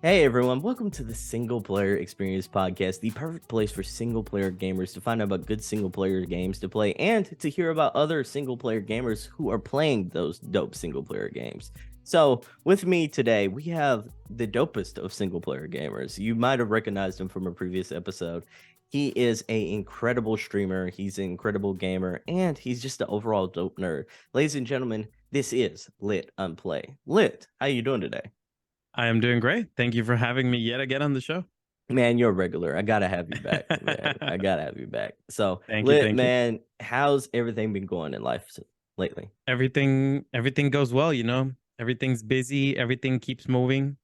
Hey everyone, welcome to the Single Player Experience Podcast, the perfect place for single player gamers to find out about good single player games to play and to hear about other single player gamers who are playing those dope single player games. So, with me today, we have the dopest of single player gamers. You might have recognized him from a previous episode. He is an incredible streamer, he's an incredible gamer, and he's just an overall dope nerd. Ladies and gentlemen, this is Lit Unplay. Lit, how you doing today? I am doing great. Thank you for having me yet again on the show. Man, you're a regular. I gotta have you back, man. I gotta have you back. So, Thank you, Lit, thank you. man, how's everything been going in life lately? Everything goes well, Everything's busy, everything keeps moving.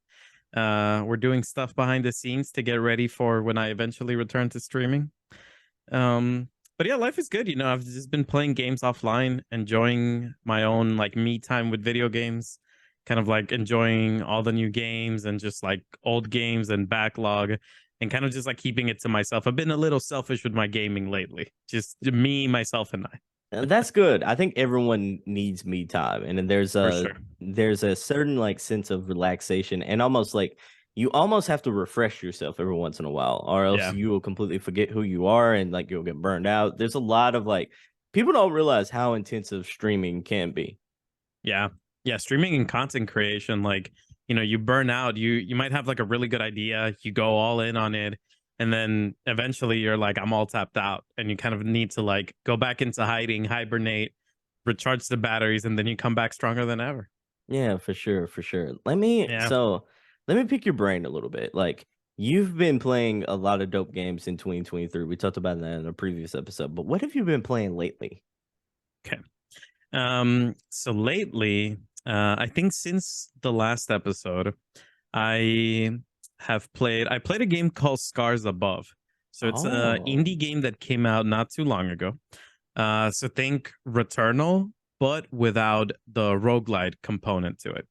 We're doing stuff behind the scenes to get ready for when I eventually return to streaming. But yeah, life is good, I've just been playing games offline, enjoying my own like me time with video games, kind of like enjoying all the new games and just like old games and backlog and kind of just like keeping it to myself. I've been a little selfish with my gaming lately. Just me, myself, and I. And that's good. I think everyone needs me time, and then For sure. there's a certain like sense of relaxation, and almost like you almost have to refresh yourself every once in a while, or else Yeah. you will completely forget who you are, and like you'll get burned out. There's a lot of like people don't realize how intensive streaming can be. Yeah. Yeah. Streaming and content creation, like, you burn out. You might have like a really good idea. You go all in on it. And then eventually you're like, I'm all tapped out. And you kind of need to like go back into hiding, hibernate, recharge the batteries, and then you come back stronger than ever. Yeah, for sure, for sure. Let me pick your brain a little bit. Like you've been playing a lot of dope games in 2023. We talked about that in a previous episode, but what have you been playing lately? Okay. So lately, I think since the last episode, I I played a game called Scars Above. So it's a Oh, indie game that came out not too long ago. So think Returnal, but without the roguelite component to it.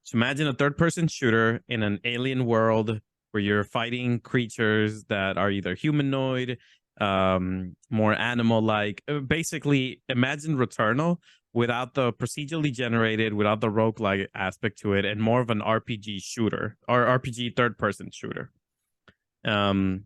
So imagine a third person shooter in an alien world where you're fighting creatures that are either humanoid, more animal like. Basically, imagine Returnal without the procedurally generated, without the roguelike aspect to it, and more of an RPG shooter or RPG third person shooter. Um,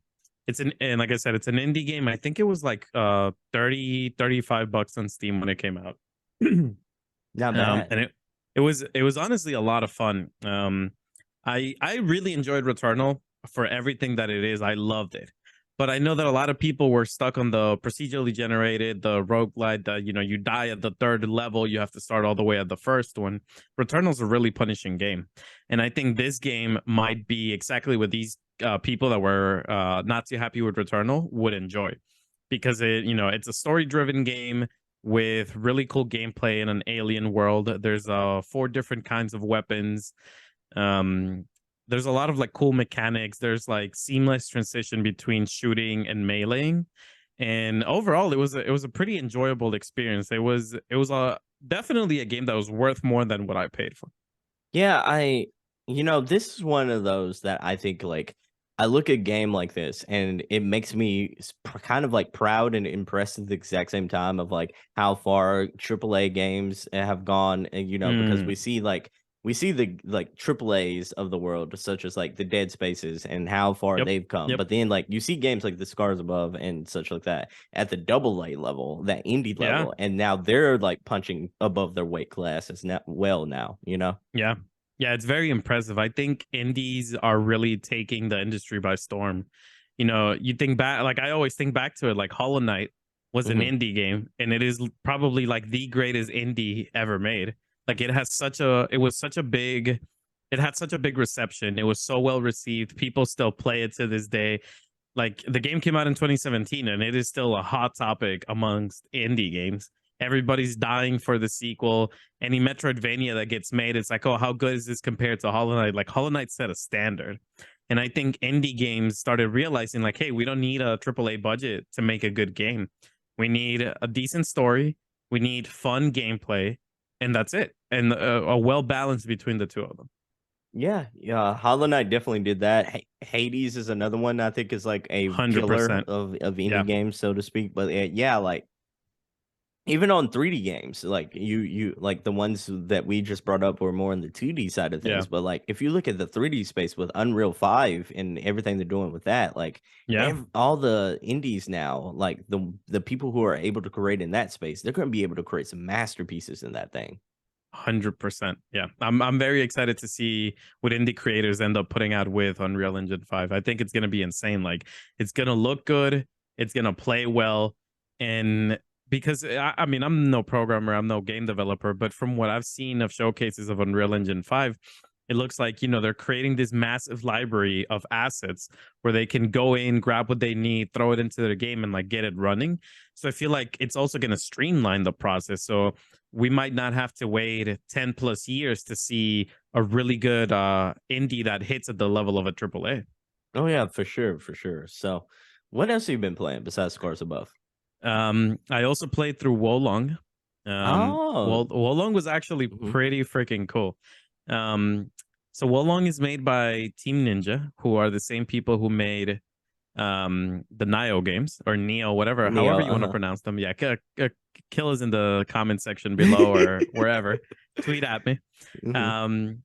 and like I said, it's an indie game. I think it was like 35 bucks on Steam when it came out. not bad. And it was honestly a lot of fun. I really enjoyed Returnal for everything that it is. I loved it. But I know that a lot of people were stuck on the procedurally generated, the roguelite, that you die at the third level, you have to start all the way at the first one. Returnal's a really punishing game. And I think this game might be exactly what these people that were not too happy with Returnal would enjoy. Because it's a story-driven game with really cool gameplay in an alien world. There's 4 different kinds of weapons. Um, there's a lot of like cool mechanics. There's like seamless transition between shooting and meleeing, and overall, it was a pretty enjoyable experience. It was definitely a game that was worth more than what I paid for. Yeah, this is one of those that I think like I look at a game like this and it makes me kind of like proud and impressed at the exact same time of like how far AAA games have gone, and because Mm, we see the like AAAs of the world, such as like the Dead Spaces and how far yep, they've come. yep, But then like you see games like the Scars Above and such like that at the double A level, that indie yeah, level, and now they're like punching above their weight classes now. yeah, yeah. It's very impressive. I think indies are really taking the industry by storm. You think back, like I always think back to it, like Hollow Knight was an Mhm. indie game, and it is probably like the greatest indie ever made. Like it had such a big reception. It was so well received. People still play it to this day. Like the game came out in 2017 and it is still a hot topic amongst indie games. Everybody's dying for the sequel. Any Metroidvania that gets made, it's like, oh, how good is this compared to Hollow Knight? Like Hollow Knight set a standard. And I think indie games started realizing, like, hey, we don't need a AAA budget to make a good game. We need a decent story. We need fun gameplay, and that's it. And a well balance between the two of them. Yeah, yeah, Hollow Knight definitely did that. Hades is another one I think is like a killer 100%. of indie Yeah. games, so to speak. But yeah, like even on 3D games, like you like the ones that we just brought up were more on the 2D side of Yeah. things. But like if you look at the 3D space with Unreal 5 and everything they're doing with that, like Yeah. all the indies now, like the people who are able to create in that space, they're going to be able to create some masterpieces in that thing. 100%. Yeah. I'm very excited to see what indie creators end up putting out with Unreal Engine 5. I think it's going to be insane. Like, it's going to look good, it's going to play well. And because I mean, I'm no programmer, I'm no game developer, but from what I've seen of showcases of Unreal Engine 5, it looks like, they're creating this massive library of assets where they can go in, grab what they need, throw it into their game, and like get it running. So I feel like it's also going to streamline the process. So we might not have to wait 10 plus years to see a really good indie that hits at the level of a AAA. Oh yeah, for sure, for sure. So, what else have you been playing besides Scars Above? I also played through Wolong. Oh, Wolong was actually mhm. pretty freaking cool. So Wolong is made by Team Ninja, who are the same people who made the Nio games, or Neo, whatever, Neo. however you want to pronounce them. Yeah, kill us in the comment section below or wherever. Tweet at me. Mhm.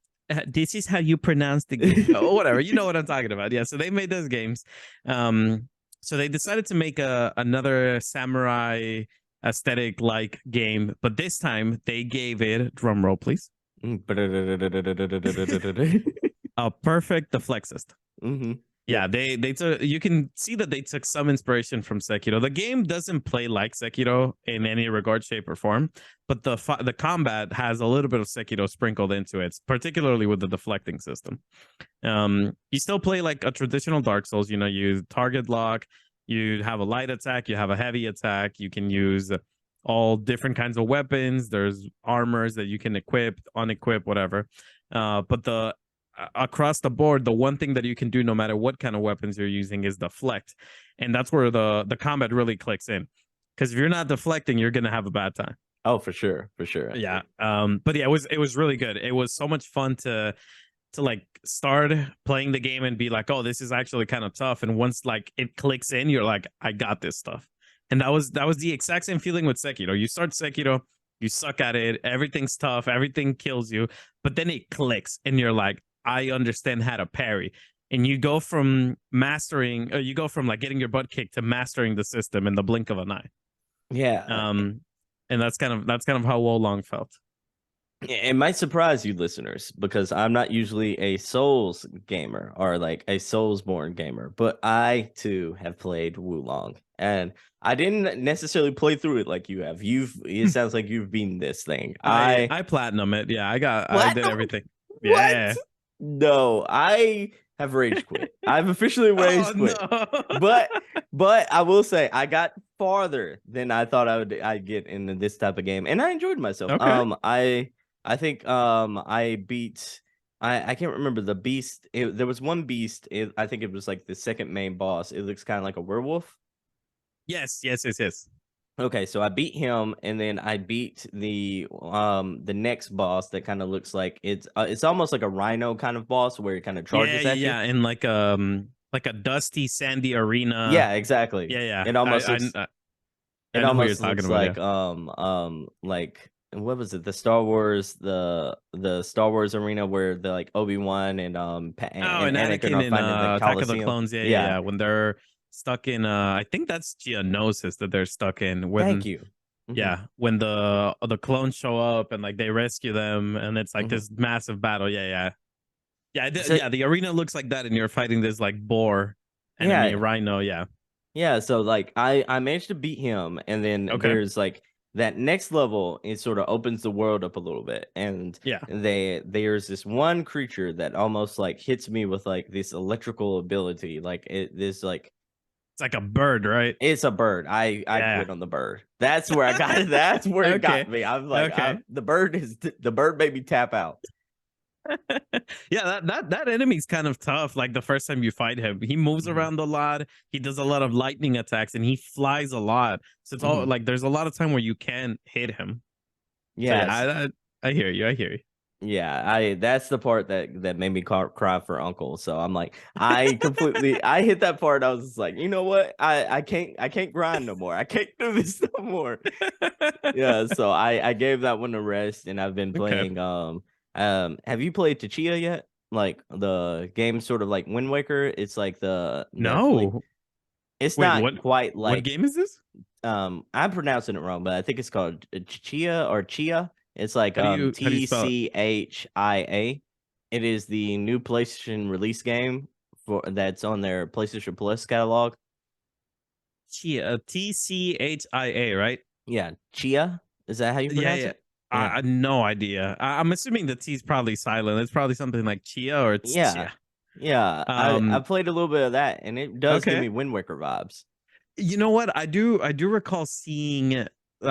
This is how you pronounce the game. Oh, whatever, you know what I'm talking about. Yeah, so they made those games. So they decided to make another samurai aesthetic like game, but this time they gave it, drum roll please, a perfect deflect system. Mhm. Yeah, they took, you can see that they took some inspiration from Sekiro. The game doesn't play like Sekiro in any regard, shape, or form, but the combat has a little bit of Sekiro sprinkled into it, particularly with the deflecting system. You still play like a traditional Dark Souls. You target lock, you have a light attack, you have a heavy attack, you can use all different kinds of weapons. There's armors that you can equip, unequip, whatever. But the across the board, the one thing that you can do no matter what kind of weapons you're using is deflect, and that's where the combat really clicks in, because if you're not deflecting, you're gonna have a bad time. Oh, for sure, for sure. Yeah. But yeah, it was really good. It was so much fun to like start playing the game and be like, oh, this is actually kind of tough, and once like it clicks in, you're like, I got this stuff. And that was the exact same feeling with Sekiro. You start Sekiro, you suck at it, everything's tough, everything kills you, but then it clicks and you're like, I understand how to parry. And you go from like getting your butt kicked to mastering the system in the blink of an eye. Yeah, And that's kind of how Wolong felt. it might surprise you listeners because I'm not usually a Souls gamer or like a Souls-born gamer, but I too have played Wulong, and I didn't necessarily play through it like you have. It sounds like you've beaten this thing. I platinum it. Yeah, I did Platinum? everything. What? Yeah. No, I have rage quit. I've officially Oh rage quit. no. But I will say I got farther than I thought I'd get in this type of game, and I enjoyed myself. Okay. I think I beat I can't remember the beast. There was one beast. I think it was like the second main boss. It looks kind of like a werewolf. Yes, yes, yes, yes. Okay, so I beat him, and then I beat the next boss that kind of looks like it's almost like a rhino kind of boss where it kind of Yeah, charges yeah, at you. yeah. In like a dusty, sandy arena. Yeah, exactly. Yeah, yeah. It almost looks I it know who you're almost talking looks about. Yeah. like what was it? The Star Wars arena where the like Obi-Wan and Oh, and and Anakin Anakin are in finding the Attack of the Coliseum. Clones. Yeah, yeah, Yeah, yeah. When they're stuck in I think that's Geonosis that they're stuck in. thank When you. Mhm, yeah, when the clones show up and like they rescue them and it's like mhm. this massive battle. Yeah, yeah. Yeah, So yeah, the arena looks like that and you're fighting this like boar enemy yeah, rhino. Yeah. yeah, so, like, I managed to beat him, and then Okay. there's, like, that next level, it sorta opens the world up a little bit, and Yeah. there's this one creature that almost, like, hits me with, like, this electrical ability, like, like It's like a bird, right? it's a bird. I Yeah. quit on the bird. That's where I got it. That's where it got Okay. me. I was like, Okay. the bird made me tap out. Yeah, that enemy's kind of tough. Like the first time you fight him, he moves Mhm, around a lot. He does a lot of lightning attacks, and he flies a lot. So it's all mhm. like there's a lot of time where you can hit him. So yeah, Yes. I hear you. I hear you. Yeah, that's the part that made me cry for Uncle. So I'm like, I hit that part. I was just like, you know what? I can't grind no more. I can't do this no more. Yeah, so I gave that one a rest, and I've been Okay. playing. Have you played Tachia yet? Like the game, sort of like Wind Waker. It's like the Netflix. No. It's Wait, not quite what like game is this? I'm pronouncing it wrong, but I think it's called Chia or Chia. It's like How do you spell it? TCHIA. It is the new PlayStation release game for that's on their PlayStation Plus catalog. Chia, TCHIA, right? Yeah, Chia. Is that how you Yeah, pronounce yeah. it? Yeah. I no idea. I'm assuming the T is probably silent. It's probably something like Chia or Yeah. Chia. Yeah. I Um, played a little bit of that, and it does give okay. me Wind Waker vibes. You know what? I do recall seeing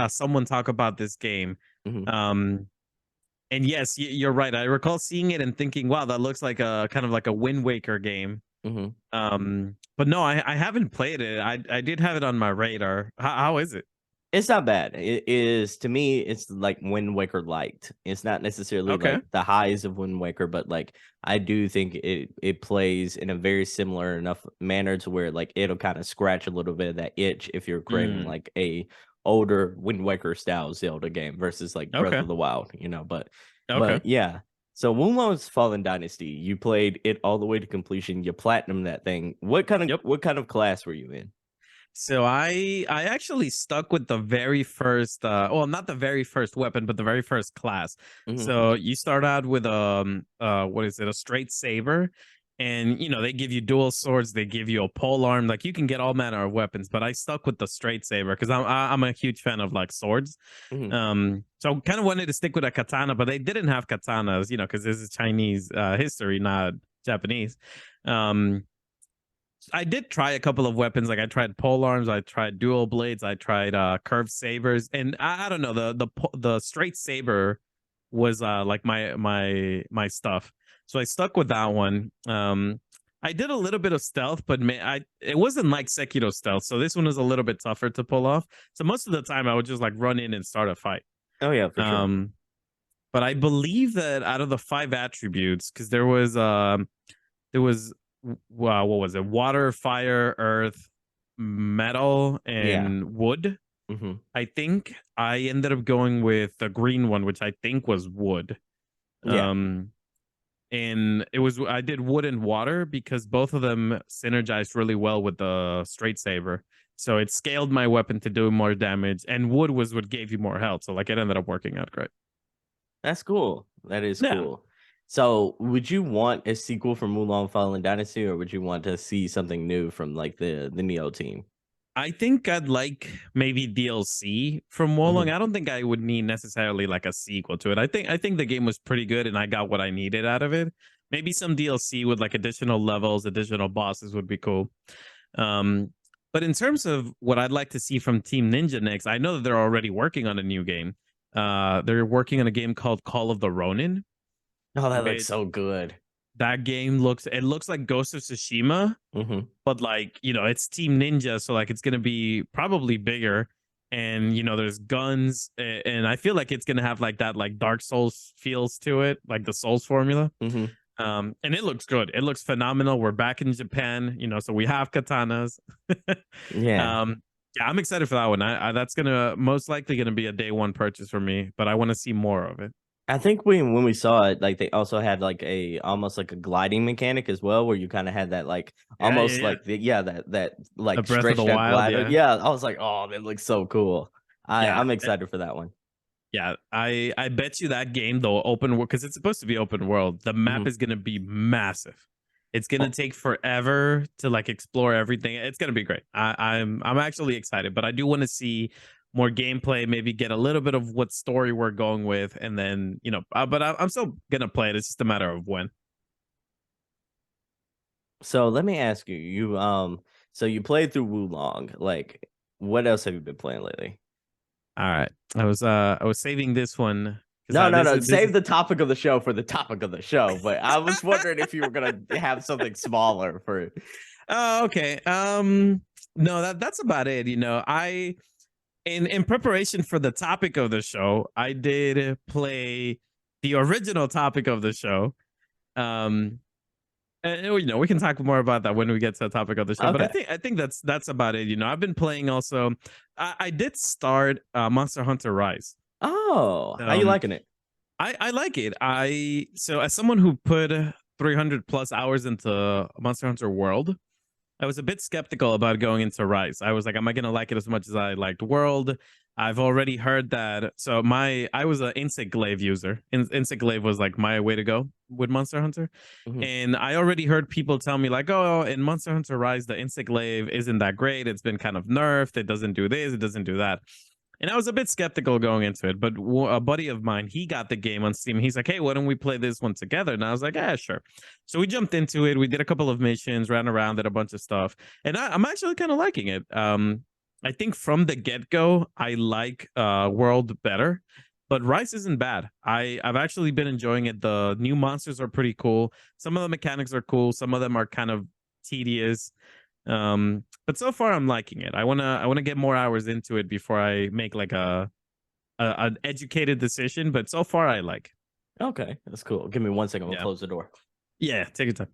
someone talk about this game. Hmm. Um, and yes, you're right. I recall seeing it and thinking, wow, that looks like a kind of like a Wind Waker game. Hmm. But no, I haven't played it. I did have it on my radar. How is it? It's not bad. It is, to me, it's like Wind Waker light. It's not necessarily Okay. like the highs of Wind Waker, but like I do think it plays in a very similar enough manner to where like it'll kind of scratch a little bit of that itch if you're craving Mm, like a older Wind Waker style Zelda game versus like Breath okay. of the Wild, Okay. but yeah. So Wulong's Fallen Dynasty, you played it all the way to completion. You platinum that thing. Yep. What kind of class were you in? So I actually stuck with the very first well, not the very first weapon, but the very first class. Hmm. So you start out with what is it, a straight saber, and they give you dual swords, they give you a pole arm, like you can get all manner of weapons, but I stuck with the straight saber because I'm a huge fan of like swords. Hmm. So kind of wanted to stick with a katana, but they didn't have katanas, because this is Chinese history, not Japanese. Um I did try a couple of weapons. Like I tried pole arms, I tried dual blades, I tried curved sabers, and I don't know, the straight saber was like my stuff. So I stuck with that one. I did a little bit of stealth, but it wasn't like Sekiro stealth. So this one was a little bit tougher to pull off. So most of the time I would just like run in and start a fight. Oh yeah, for sure. Um, but I believe that out of the 5 attributes, because there was wow, what was it? Water, fire, earth, metal, Yeah. and wood. Hmm. I think I ended up going with the green one, which I think was wood. Yeah. Um, and I did wood and water because both of them synergized really well with the straight saber. So it scaled my weapon to do more damage, and wood was what gave you more health. So like it ended up working out great. That's cool. That is Yeah. cool. So, would you want a sequel from Mulan Fallen Dynasty, or would you want to see something new from like the Neo team? I think I'd like maybe DLC from Wolong. Hmm. I don't think I would need necessarily like a sequel to it. I think the game was pretty good and I got what I needed out of it. Maybe some DLC with like additional levels, additional bosses would be cool. Um, but in terms of what I'd like to see from Team Ninja next, I know that they're already working on a new game. They're working on a game called Call of the Ronin, Oh, that looks which so good. that game looks like Ghost of Tsushima, Hmm. but like it's Team Ninja, so like it's gonna be probably bigger, and there's guns, and I feel like it's gonna have like that like Dark Souls feels to it, like the Souls formula. Hmm. And it looks good, it looks phenomenal. We're back in Japan, so we have katanas. Yeah. Yeah, I'm excited for that one. That's gonna most likely gonna be a day one purchase for me, but I want to see more of it. I think when we saw it, like they also had like a almost like a gliding mechanic as well, where you kind of had that like Yeah, yeah, almost yeah. like that The like Breath of the stretched out Wild, glider. yeah. Yeah, I was like, oh, that looks so cool. Yeah. I'm excited for that one. Yeah, I bet you that game though, open world, because it's supposed to be open world. The map Hmm. is gonna be massive. It's gonna take forever to like explore everything. It's gonna be great. I'm actually excited, but I do want to see more gameplay. Maybe get a little bit of what story we're going with, and then but I'm still gonna play it. It's just a matter of when. So let me ask you, so you played through Wulong. Like, what else have you been playing lately? All right, I was saving this one No, because no, this no. is this Save is the topic of the show for the topic of the show. But I was wondering if you were gonna have something smaller for. oh, okay. No, that's about it. I in preparation for the topic of the show, I did play the original topic of the show. And, we can talk more about that when we get to the topic of the show. Okay. But I think that's about it. I've been playing also. I did start Monster Hunter Rise. Oh, how you liking it? I like it. So as someone who put 300 plus hours into Monster Hunter World, I was a bit skeptical about going into Rise. I was like, am I gonna like it as much as I liked World? I've already heard that. So I was an Insect Glaive user. Insect Glaive was like my way to go with Monster Hunter. Mhm. And I already heard people tell me like, oh, in Monster Hunter Rise, the Insect Glaive isn't that great. It's been kind of nerfed. It doesn't do this. It doesn't do that. And I was a bit skeptical going into it, but a buddy of mine, he got the game on Steam. He's like, hey, why don't we play this one together? And I was like, yeah, sure. So we jumped into it. We did a couple of missions, ran around, did a bunch of stuff. And I'm actually kind of liking it. I think from the get-go, I like World better, but Rise isn't bad. I've actually been enjoying it. The new monsters are pretty cool. Some of the mechanics are cool. Some of them are kind of tedious. But so far I'm liking it. I wanna get more hours into it before I make like an educated decision. But so far I like. Okay, that's cool. Give me 1 second. We'll Yeah. close the door. Yeah, take your time.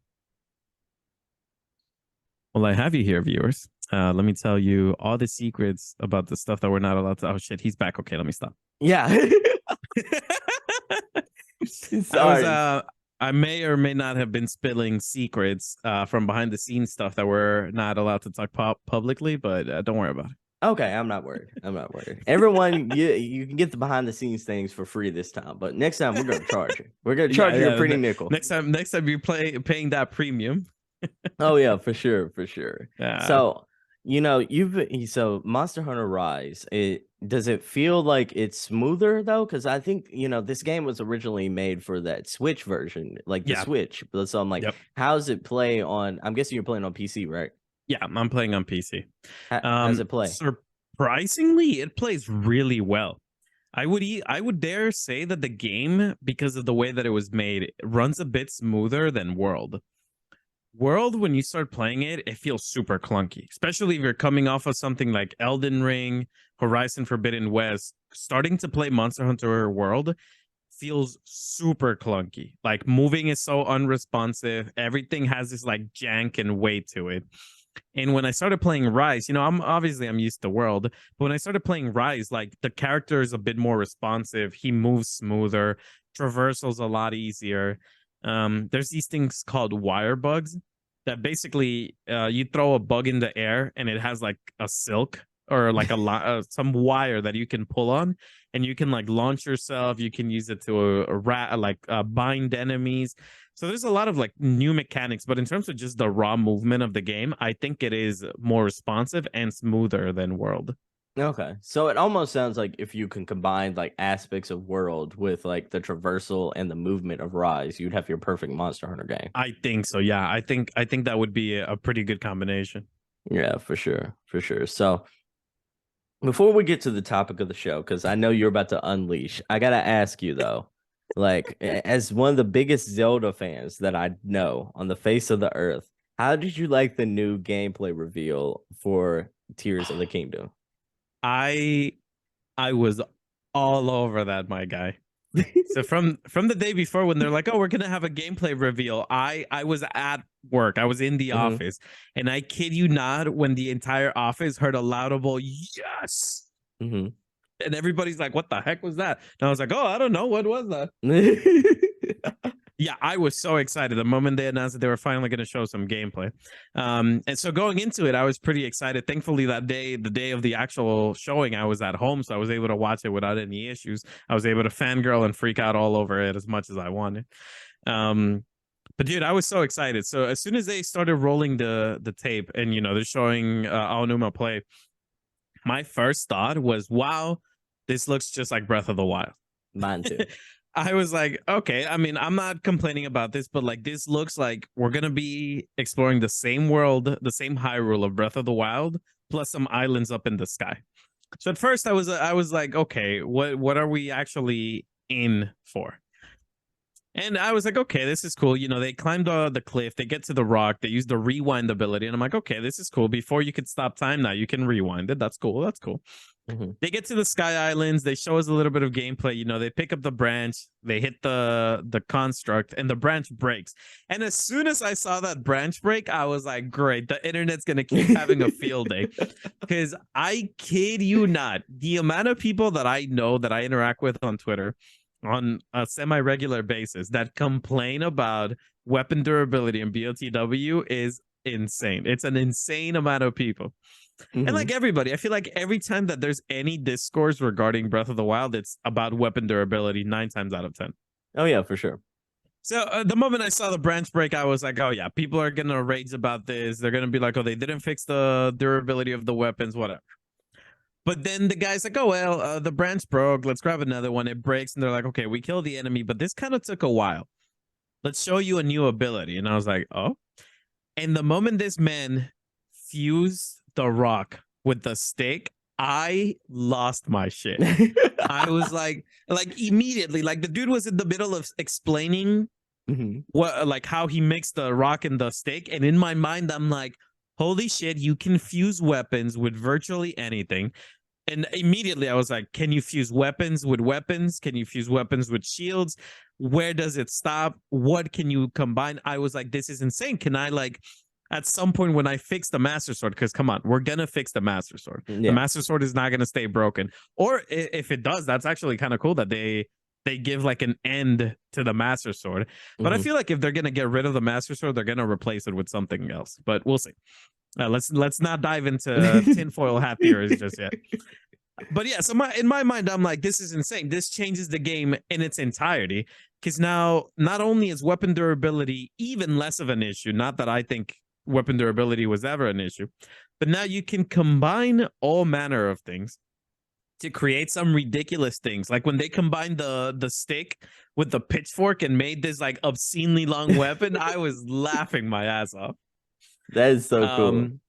Well, I have you here, viewers. Let me tell you all the secrets about the stuff that we're not allowed to. Oh shit, he's back. Okay, let me stop. Yeah. Sorry. I may or may not have been spilling secrets from behind the scenes stuff that we're not allowed to talk publicly, but don't worry about it. Okay, I'm not worried. I'm not worried. Everyone, you can get the behind the scenes things for free this time, but next time we're gonna charge you. We're gonna charge you a pretty nickel. Next time you paying that premium. Oh yeah, for sure, for sure. Yeah. So so Monster Hunter Rise, does it feel like it's smoother though? Because I think this game was originally made for that Switch version, like the Switch. So I'm like, how does it play on? I'm guessing you're playing on PC, right? Yeah, I'm playing on PC. How does it play? Surprisingly, it plays really well. I would dare say that the game, because of the way that it was made, runs a bit smoother than World. World, when you start playing it, it feels super clunky, especially if you're coming off of something like Elden Ring, Horizon Forbidden West. Starting to play Monster Hunter World feels super clunky. Like moving is so unresponsive. Everything has this like jank and weight to it. And when I started playing Rise, I'm used to World, but when I started playing Rise, like the character is a bit more responsive. He moves smoother, traversal's a lot easier. There's these things called wire bugs that basically you throw a bug in the air and it has like a silk or like some wire that you can pull on, and you can like launch yourself. You can use it to bind enemies. So there's a lot of like new mechanics, but in terms of just the raw movement of the game, I think it is more responsive and smoother than World. Okay, so it almost sounds like if you can combine like aspects of World with like the traversal and the movement of Rise, you'd have your perfect Monster Hunter game. I think so. Yeah, I think that would be a pretty good combination. Yeah, for sure, for sure. So before we get to the topic of the show, because I know you're about to unleash, I gotta ask you though, like as one of the biggest Zelda fans that I know on the face of the earth, how did you like the new gameplay reveal for Tears of the Kingdom? I was all over that, my guy. So from the day before, when they're like, oh, we're gonna have a gameplay reveal, I was at work, I was in the office, and I kid you not, when the entire office heard a laudable yes, and everybody's like, what the heck was that? And I was like, oh, I don't know, what was that? Yeah, I was so excited the moment they announced that they were finally going to show some gameplay. And so going into it, I was pretty excited. Thankfully, that day, the day of the actual showing, I was at home, so I was able to watch it without any issues. I was able to fangirl and freak out all over it as much as I wanted. But dude, I was so excited. So as soon as they started rolling the tape and, they're showing Aonuma play, my first thought was, wow, this looks just like Breath of the Wild. Mine too. I was like, okay, I mean, I'm not complaining about this, but like this looks like we're going to be exploring the same world, the same Hyrule of Breath of the Wild, plus some islands up in the sky. So at first I was like, okay, what are we actually in for? And I was like, okay, this is cool. You know, they climbed the cliff, they get to the rock, they use the rewind ability. And I'm like, okay, this is cool. Before you could stop time, now you can rewind it. That's cool. That's cool. Mhm. They get to the Sky Islands, they show us a little bit of gameplay. You know, they pick up the branch, they hit the construct, and the branch breaks. And as soon as I saw that branch break, I was like, great, the internet's gonna keep having a field day. Because I kid you not, the amount of people that I know that I interact with on Twitter on a semi-regular basis that complain about weapon durability in BOTW is insane. It's an insane amount of people. And like Mhm. everybody, I feel like every time that there's any discourse regarding Breath of the Wild, it's about weapon durability 9 times out of 10. Oh yeah, for sure. So the moment I saw the branch break, I was like, oh yeah, people are gonna rage about this. They're gonna be like, oh, they didn't fix the durability of the weapons, whatever. But then the guy's like, oh well, the branch broke. Let's grab another one. It breaks, and they're like, okay, we killed the enemy, but this kind of took a while. Let's show you a new ability. And I was like, oh. And the moment this man fused the rock with the stick, I lost my shit. I was like immediately, like the dude was in the middle of explaining Mhm. what, like how he mixed the rock and the stick, and in my mind, I'm like, holy shit, you can fuse weapons with virtually anything. And immediately I was like, can you fuse weapons with weapons? Can you fuse weapons with shields? Where does it stop? What can you combine? I was like, this is insane. Can I like at some point when I fix the Master Sword, because come on, we're gonna fix the Master Sword. The Yeah. Master Sword is not gonna stay broken. Or if it does, that's actually kind of cool that they give like an end to the Master Sword. But I Mhm. feel like if they're gonna get rid of the Master Sword, they're gonna replace it with something else. But we'll see. Let's not dive into tinfoil hat theories just yet. But yeah, so in my mind, I'm like, this is insane. This changes the game in its entirety. Because now, not only is weapon durability even less of an issue, not that I think weapon durability was ever an issue, but now you can combine all manner of things to create some ridiculous things. Like when they combined the stick with the pitchfork and made this like obscenely long weapon, I was laughing my ass off. That is so cool. Um,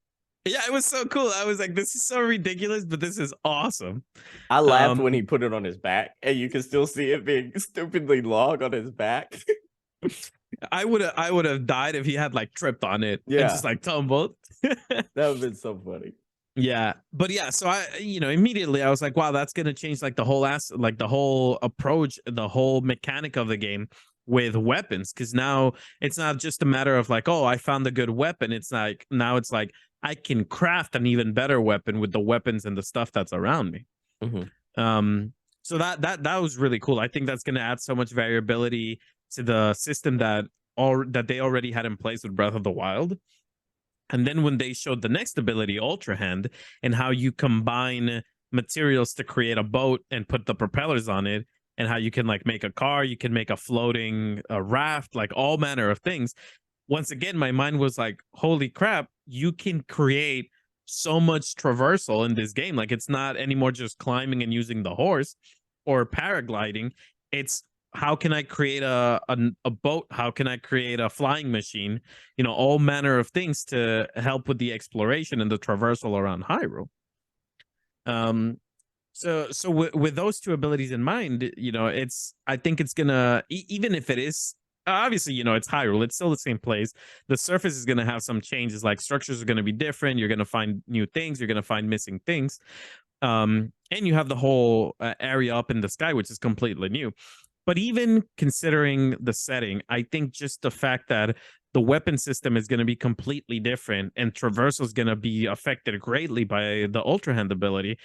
yeah, it was so cool. I was like, this is so ridiculous, but this is awesome. I laughed when he Um, put it on his back, and you can still see it being stupidly long on his back. I would have died if he had like tripped on it and Yeah, just like tumbled. that would have been so funny. Yeah, but yeah, so I, immediately I was like, wow, that's gonna change like the whole like the whole approach, the whole mechanic of the game with weapons, because now it's not just a matter of like, oh, I found a good weapon. It's like now it's like I can craft an even better weapon with the weapons and the stuff that's around me. Mhm. So that was really cool. I think that's gonna add so much variability to the system that they already had in place with Breath of the Wild. And then when they showed the next ability, Ultra Hand, and how you combine materials to create a boat and put the propellers on it, and how you can like make a car, you can make a floating raft, like all manner of things. Once again, my mind was like, holy crap, you can create so much traversal in this game. Like it's not anymore just climbing and using the horse or paragliding. It's how can I create a boat? How can I create a flying machine? All manner of things to help with the exploration and the traversal around Hyrule. Um, so with those two abilities in mind, I think it's gonna even if it is obviously it's Hyrule, it's still the same place. The surface is gonna have some changes, like structures are gonna be different. You're gonna find new things. You're gonna find missing things. And you have the whole area up in the sky, which is completely new. But even considering the setting, I think just the fact that the weapon system is going to be completely different and traversal is going to be affected greatly by the Ultra Hand ability,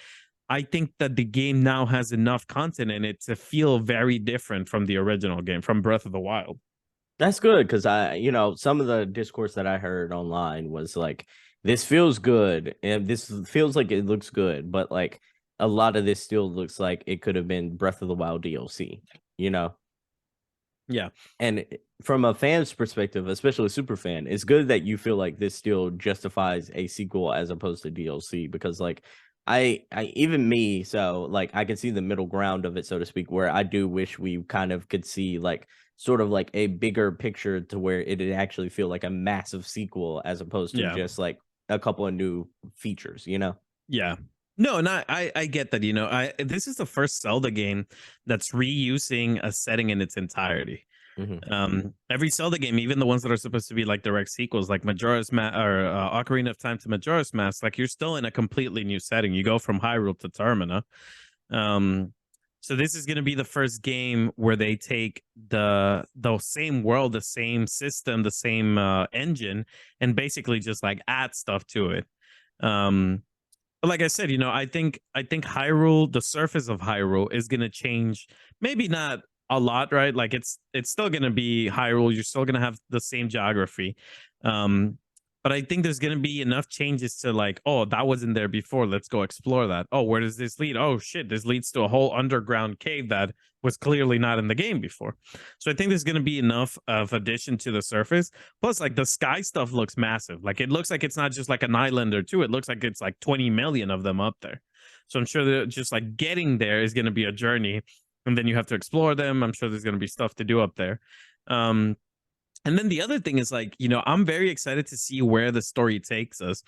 I think that the game now has enough content in it to feel very different from the original game, from Breath of the Wild. That's good because some of the discourse that I heard online was like, this feels good and this feels like it looks good, but like a lot of this still looks like it could have been Breath of the Wild DLC, you know? Yeah. And from a fan's perspective, especially a super fan, it's good that you feel like this still justifies a sequel as opposed to DLC because like I even me, so like I can see the middle ground of it, so to speak, where I do wish we kind of could see like sort of like a bigger picture to where it'd actually feel like a massive sequel as opposed to Yeah. just like a couple of new features, you know? Yeah. No, and I get that, this is the first Zelda game that's reusing a setting in its entirety. Mhm. Every Zelda game, even the ones that are supposed to be like direct sequels, like Majora's Mask or Ocarina of Time to Majora's Mask, like you're still in a completely new setting. You go from Hyrule to Termina. Um, so this is going to be the first game where they take the same world, the same system, the same engine, and basically just like add stuff to it. Um, but like I said, I think Hyrule, the surface of Hyrule, is going to change. Maybe not a lot, right? Like it's still going to be Hyrule. You're still going to have the same geography. Um, but I think there's going to be enough changes to like, oh, that wasn't there before. Let's go explore that. Oh, where does this lead? Oh shit, this leads to a whole underground cave that was clearly not in the game before. So I think there's going to be enough of addition to the surface. Plus, like the sky stuff looks massive. Like it looks like it's not just like an island or two. It looks like it's like 20 million of them up there. So I'm sure that just like getting there is going to be a journey, and then you have to explore them. I'm sure there's going to be stuff to do up there. Um, and then the other thing is like, I'm very excited to see where the story takes us,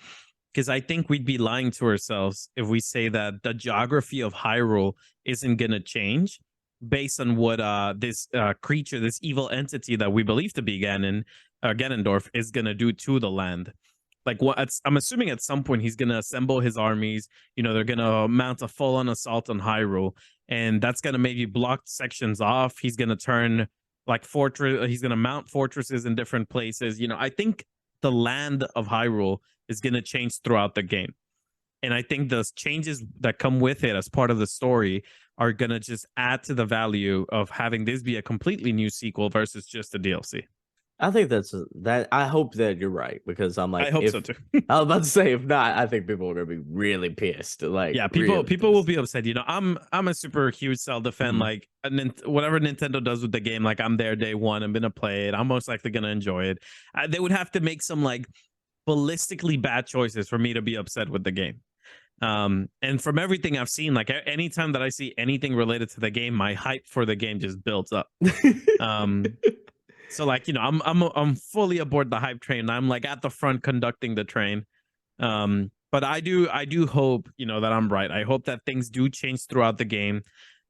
because I think we'd be lying to ourselves if we say that the geography of Hyrule isn't going to change based on what this creature, this evil entity that we believe to be Ganondorf, is going to do to the land. Like I'm assuming at some point he's going to assemble his armies. They're going to mount a full-on assault on Hyrule, and that's going to maybe block sections off. He's going to turn like he's going to mount fortresses in different places. I think the land of Hyrule is going to change throughout the game, and I think the changes that come with it as part of the story are going to just add to the value of having this be a completely new sequel versus just a DLC. I think that. I hope that you're right, because I'm I like, hope if so too. I was about to say, if not, I think people are gonna be really pissed. Like, Yeah, really people will pissed. be upset. I'm a super huge Zelda fan. Mhm. Like whatever Nintendo does with the game, like I'm there day one. I'm gonna play it. I'm most likely gonna enjoy it. They would have to make some like ballistically bad choices for me to be upset with the game. And from everything I've seen, like anytime that I see anything related to the game, my hype for the game just builds up. Um, so like I'm fully aboard the hype train. I'm like at the front conducting the train. But I do hope that I'm right. I hope that things do change throughout the game.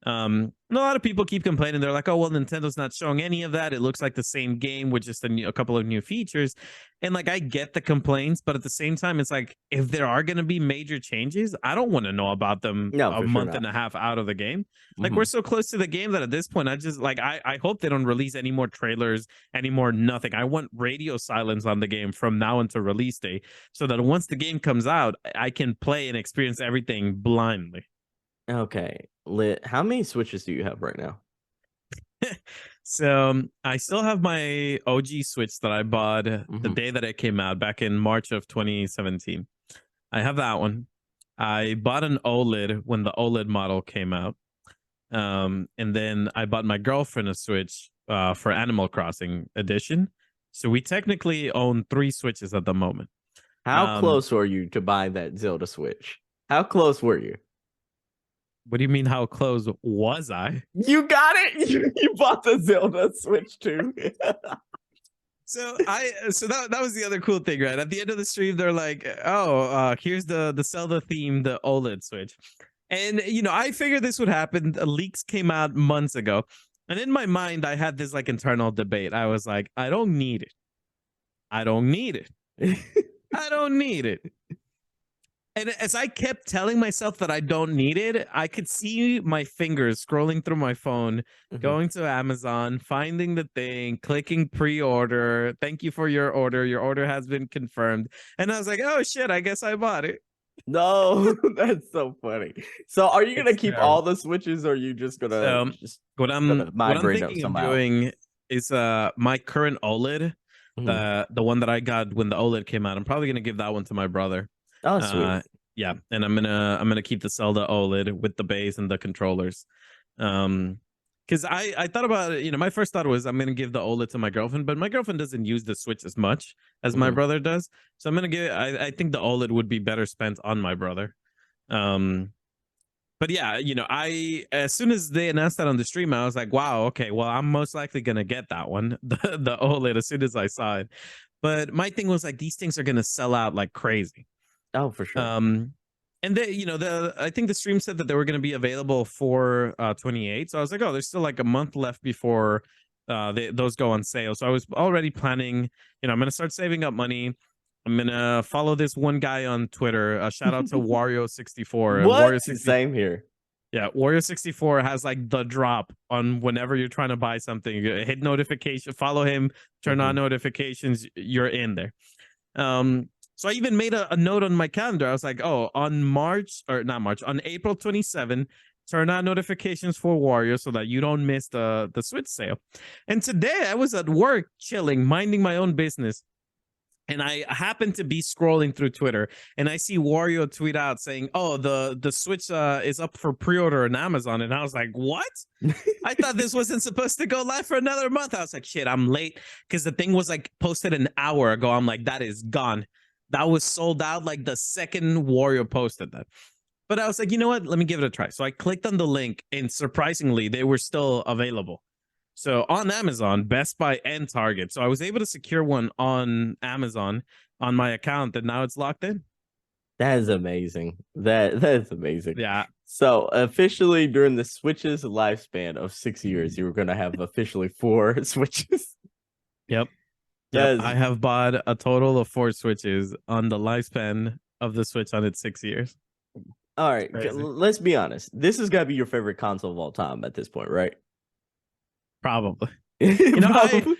And a lot of people keep complaining. They're like, "Oh well, Nintendo's not showing any of that. It looks like the same game with just a couple of new features." And like, I get the complaints, but at the same time, it's like if there are going to be major changes, I don't want to know about them No, a for sure month not. and a half out of the game. Like we're Mhm. so close to the game that at this point, I just like I hope they don't release any more trailers, any more nothing. I want radio silence on the game from now until release day, so that once the game comes out, I can play and experience everything blindly. Okay, Lit. How many Switches do you have right now? So I still have my OG Switch that I bought the Mhm. day that it came out back in March of 2017. I have that one. I bought an OLED when the OLED model came out. And then I bought my girlfriend a Switch for Animal Crossing edition. So we technically own 3 Switches at the moment. How Um, close were you to buying that Zelda Switch? How close were you? what do you mean? How close was I? You got it. You bought the Zelda Switch too. So that was the other cool thing, right? At the end of the stream, they're like, "Oh, here's the Zelda theme, the OLED Switch," and I figured this would happen. The leaks came out months ago, and in my mind, I had this like internal debate. I was like, "I don't need it. I don't need it. I don't need it." And as I kept telling myself that I don't need it, I could see my fingers scrolling through my phone, Mhm. going to Amazon, finding the thing, clicking pre-order. Thank you for your order. Your order has been confirmed. And I was like, oh shit, I guess I bought it. No, that's so funny. So, are you gonna It's keep terrible. all the Switches, or are you just gonna So just what I'm gonna what I'm migrate thinking of some out? doing is my current OLED, Mhm. the one that I got when the OLED came out. I'm probably gonna give that one to my brother. Oh, sweet. Uh, yeah, and I'm gonna keep the Zelda OLED with the base and the controllers. Because I thought about it. My first thought was I'm gonna give the OLED to my girlfriend, but my girlfriend doesn't use the Switch as much as my Mhm. brother does. So I'm gonna give. I think the OLED would be better spent on my brother. Um, but yeah, I as soon as they announced that on the stream, I was like, wow, okay, well, I'm most likely gonna get that one, the OLED, as soon as I saw it. But my thing was like, these things are gonna sell out like crazy. Oh, for sure. Um, and the I think the stream said that they were going to be available for 28. So I was like, oh, there's still like a month left before those go on sale. So I was already planning, I'm going to start saving up money. I'm going to follow this one guy on Twitter. Shout out to Wario64. What? Same here. Yeah, Wario64 has like the drop on whenever you're trying to buy something. Hit notification, follow him, turn on notifications, you're in there. So I even made a note on my calendar. I was like, oh, on April 27, turn on notifications for Wario so that you don't miss the Switch sale. And today I was at work chilling, minding my own business. And I happened to be scrolling through Twitter, and I see Wario tweet out saying, "Oh, the Switch is up for pre-order on Amazon." And I was like, "What? I thought this wasn't supposed to go live for another month." I was like, "Shit, I'm late," because the thing was like posted an hour ago. I'm like, "That is gone. That was sold out like the second Wario posted that." But I was like, you know what? Let me give it a try. So I clicked on the link, and surprisingly, they were still available. So on Amazon, Best Buy, and Target. So I was able to secure one on Amazon on my account, and now it's locked in. That is amazing. That is amazing. Yeah. So officially, during the Switch's lifespan of 6 years, you were going to have officially 4 Switches. Yep. I have bought a total of 4 Switches on the lifespan of the Switch on its 6 years. All right, let's be honest. This has got to be your favorite console of all time at this point, right? Probably. Probably.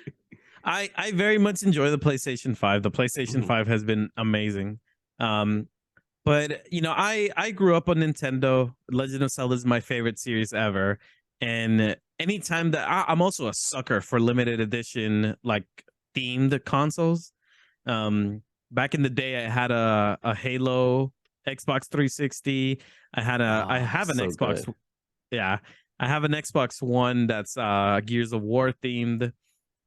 I very much enjoy the PlayStation 5. The PlayStation 5 has been amazing. But I grew up on Nintendo. Legend of Zelda is my favorite series ever. And anytime that I'm also a sucker for limited edition, like themed consoles. Back in the day, I had a Halo Xbox 360. I have an Xbox. Good. Yeah. I have an Xbox One that's Gears of War themed.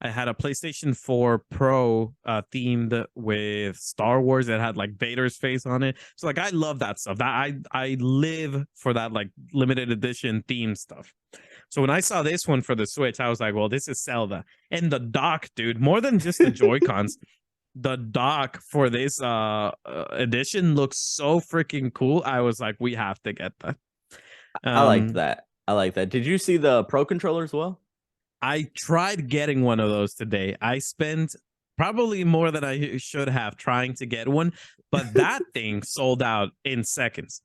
I had a PlayStation 4 Pro themed with Star Wars that had like Vader's face on it. So like I love that stuff. I live for that like limited edition theme stuff. So when I saw this one for the Switch, I was like, well, this is Zelda. And the dock, dude, more than just the Joy-Cons, the dock for this edition looks so freaking cool. I was like, we have to get that. I like that. I like that. Did you see the Pro controller as well? I tried getting one of those today. I spent probably more than I should have trying to get one, but that thing sold out in seconds.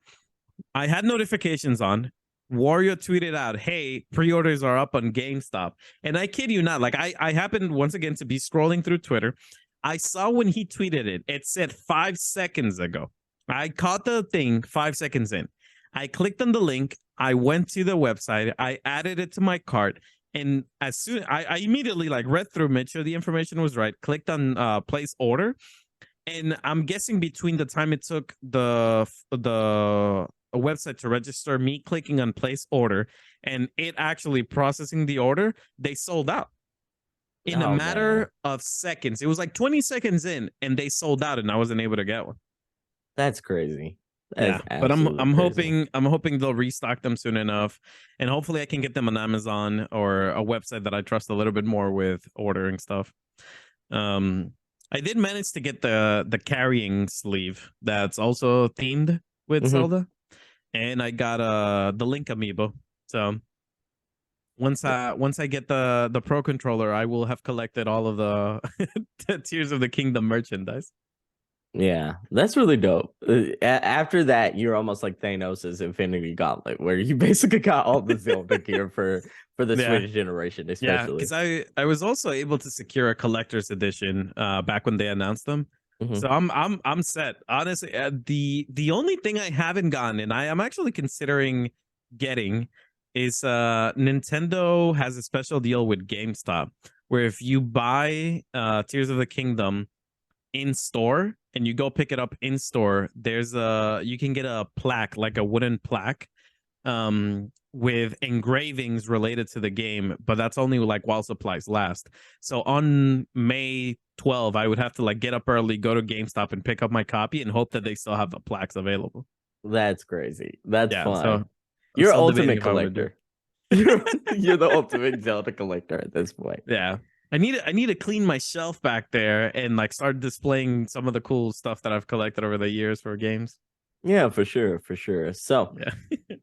I had notifications on. Wario tweeted out, hey, pre-orders are up on GameStop. And I kid you not, like I happened once again to be scrolling through Twitter. I saw when he tweeted it, it said 5 seconds ago. I caught the thing 5 seconds in. I clicked on the link. I went to the website. I added it to my cart. And as soon I immediately like read through, made sure the information was right, clicked on place order. And I'm guessing between the time it took the website to register, me clicking on place order, and it actually processing the order, they sold out in a matter of seconds. It was like 20 seconds in, and they sold out, and I wasn't able to get one. That's crazy. Yeah, but I'm hoping they'll restock them soon enough, and hopefully I can get them on Amazon or a website that I trust a little bit more with ordering stuff. I did manage to get the carrying sleeve that's also themed with Zelda, and I got the Link amiibo. So once I get the Pro controller, I will have collected all of the Tears of the Kingdom merchandise. Yeah, that's really dope. After that, you're almost like Thanos' Infinity Gauntlet, where you basically got all the Zelda gear for the Switch generation, especially. Yeah, because I was also able to secure a collector's edition back when they announced them. So I'm set. Honestly, the only thing I haven't gotten, and I'm actually considering getting, is Nintendo has a special deal with GameStop, where if you buy Tears of the Kingdom in store and you go pick it up in store, you can get a plaque, like a wooden plaque, with engravings related to the game, but that's only like while supplies last. So on May 12, I would have to like get up early, go to GameStop and pick up my copy and hope that they still have the plaques available. That's crazy. That's fun. So you're ultimate collector. You're the ultimate Zelda collector at this point. Yeah. I need to clean my shelf back there and like start displaying some of the cool stuff that I've collected over the years for games. Yeah, for sure. So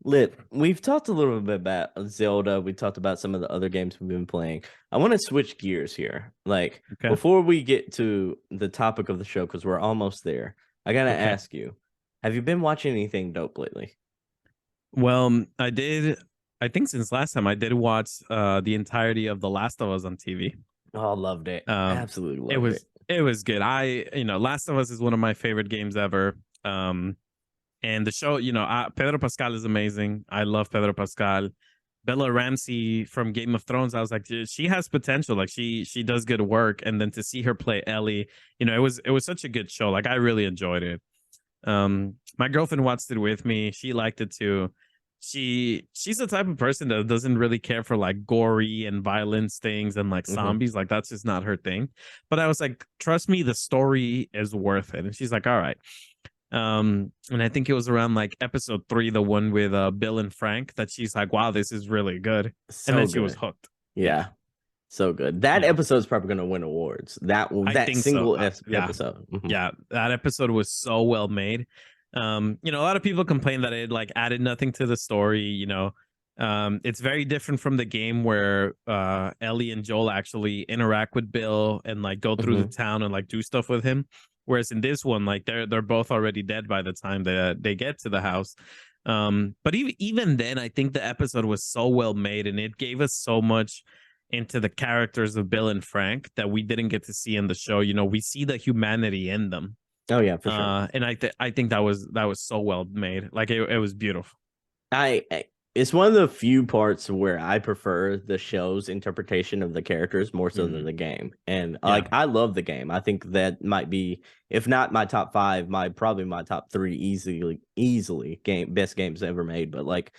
Lit, we've talked a little bit about Zelda. We talked about some of the other games we've been playing. I want to switch gears here. Like, Okay. before we get to the topic of the show, because we're almost there, I gotta Okay. ask you, have you been watching anything dope lately? Well, I did. I think since last time I did watch the entirety of The Last of Us on TV. Oh, loved it. Um, Absolutely it loved it. was it was good. Last of Us is one of my favorite games ever. And the show, Pedro Pascal is amazing. I love Pedro Pascal. Bella Ramsey from Game of Thrones, I was like, she has potential. Like she does good work. And then to see her play Ellie, it was such a good show. Like I really enjoyed it. My girlfriend watched it with me. She liked it too. She's the type of person that doesn't really care for like gory and violence things and like Mhm. zombies. Like that's just not her thing. But I was like, trust me, the story is worth it. And she's like, all right. And I think it was around like episode 3, the one with Bill and Frank, that she's like, wow, this is really good. And So then she was good. hooked. Yeah. Yeah, so good. That Yeah. episode's probably gonna win awards. I That think so. single Yeah. episode. Mhm. Yeah. That episode was so well made. A lot of people complain that it like added nothing to the story. It's very different from the game where Ellie and Joel actually interact with Bill and like go through the Mhm. town and like do stuff with him. Whereas in this one, like they're both already dead by the time they get to the house. But even then, I think the episode was so well made and it gave us so much into the characters of Bill and Frank that we didn't get to see in the show. We see the humanity in them. Oh yeah, for sure. And I think that was so well made. Like it was beautiful. I it's one of the few parts where I prefer the show's interpretation of the characters more so than Mhm. the game. And Yeah. like I love the game. I think that might be, if not my top 5, probably my top 3 easily best games ever made. But like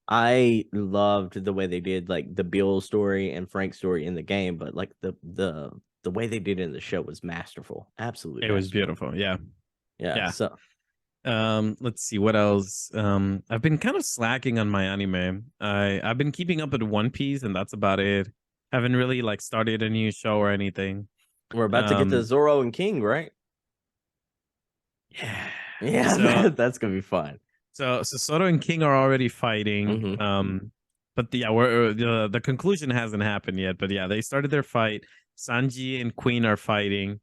I loved the way they did like the Bill story and Frank story in the game, but like the way they did it in the show was masterful. Absolutely It was masterful. beautiful. Yeah. Yeah. Yeah. So Let's see what else. I've been kind of slacking on my anime. I've been keeping up with One Piece and that's about it. Haven't really like started a new show or anything. we're about to get to Um Zoro and King, right? yeah. Yeah, So that's gonna be fun. so Soto and King are already fighting. Mhm. But yeah, the conclusion hasn't happened yet. But yeah, they started their fight. Sanji and Queen are fighting.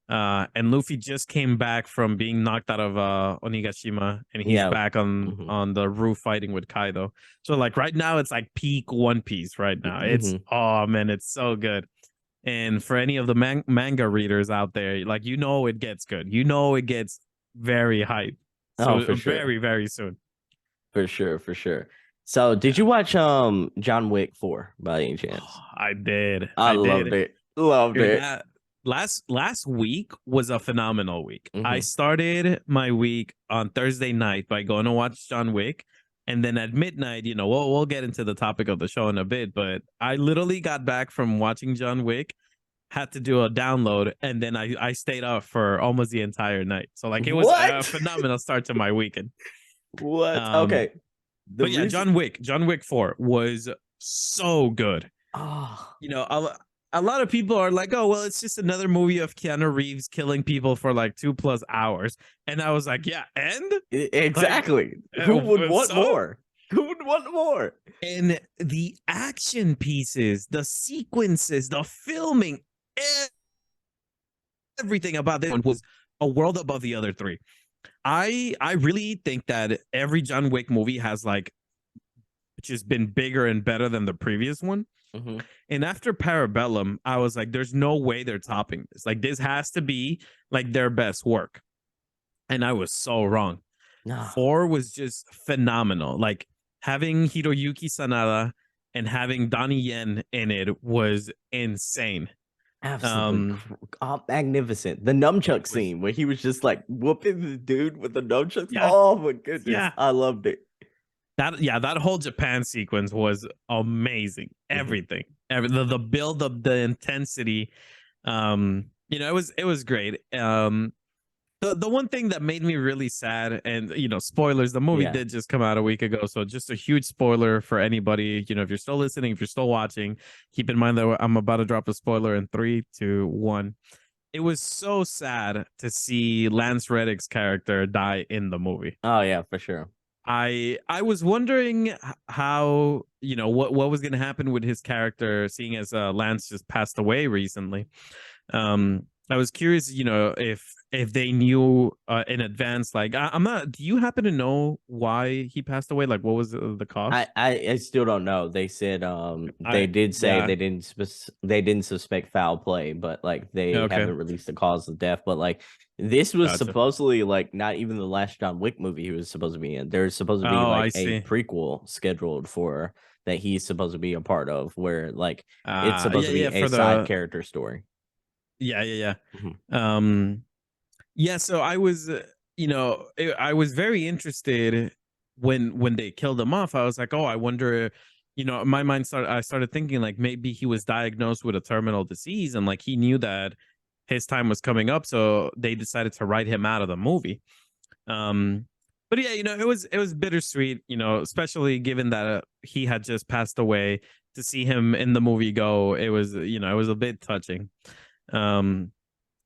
And Luffy just came back from being knocked out of Onigashima, and he's Yeah. back on Mhm. on the roof fighting with Kaido. So like right now, it's like peak One Piece right now. It's Mhm. oh man, it's so good. And for any of the manga readers out there, like it gets good. It gets very hype. Oh, So for sure. very very soon. For sure, for sure. So, did you watch John Wick 4 by any chance? I did. I I loved did. it. Loved Dude, it. that last week was a phenomenal week. I Mhm. started my week on Thursday night by going to watch John Wick, and then at midnight, we'll get into the topic of the show in a bit, but I literally got back from watching John Wick, had to do a download, and then I stayed up for almost the entire night. So like it was a What? phenomenal start to my weekend. What? Um, Okay. The but yeah, reason John Wick 4 was so good. Oh, you know, a lot of people are like, oh, well, it's just another movie of Keanu Reeves killing people for like 2+ hours. And I was like, yeah, and like, exactly. Who would want so, more? Who would want more? and the action pieces, the sequences, the filming, everything about this one was a world above the other three. I really think that every John Wick movie has like just been bigger and better than the previous one. Mhm. And after Parabellum, I was like, there's no way they're topping this. Like, this has to be like their best work. And I was so wrong. No. 4 was just phenomenal. Like, having Hiroyuki Sanada and having Donnie Yen in it was insane. Absolutely Um, magnificent. The nunchuck it was, scene where he was just like whooping the dude with the nunchucks. yeah, Oh my goodness. yeah. I loved it. That whole Japan sequence was amazing. Mhm. Everything, the build up, the intensity. It was great. The one thing that made me really sad, and spoilers, the movie Yeah. did just come out a week ago, so just a huge spoiler for anybody. If you're still listening, if you're still watching, keep in mind that I'm about to drop a spoiler in 3, 2, 1. It was so sad to see Lance Reddick's character die in the movie. Oh yeah, for sure. I was wondering how, you know, what was going to happen with his character, seeing as Lance just passed away recently. I was curious, you know, if they knew in advance. Like, I'm not. Do you happen to know why he passed away? Like, what was the cause? I still don't know. They said they I did say Yeah. they didn't suspect foul play, but like they Okay. haven't released the cause of death. But like this was Gotcha. supposedly like not even the last John Wick movie he was supposed to be in. There's supposed to be Oh, I like a see. prequel scheduled for that he's supposed to be a part of, where like it's supposed Yeah, to be yeah, a for side the character story. yeah. Mhm. Yeah, so I was, you know, I was very interested when they killed him off. I was like, oh, I wonder, you know, my mind started. I started thinking like maybe he was diagnosed with a terminal disease, and like he knew that his time was coming up, so they decided to write him out of the movie. Um, but yeah, you know, it was bittersweet, you know, especially given that he had just passed away. To see him in the movie go, it was, you know, it was a bit touching. Um,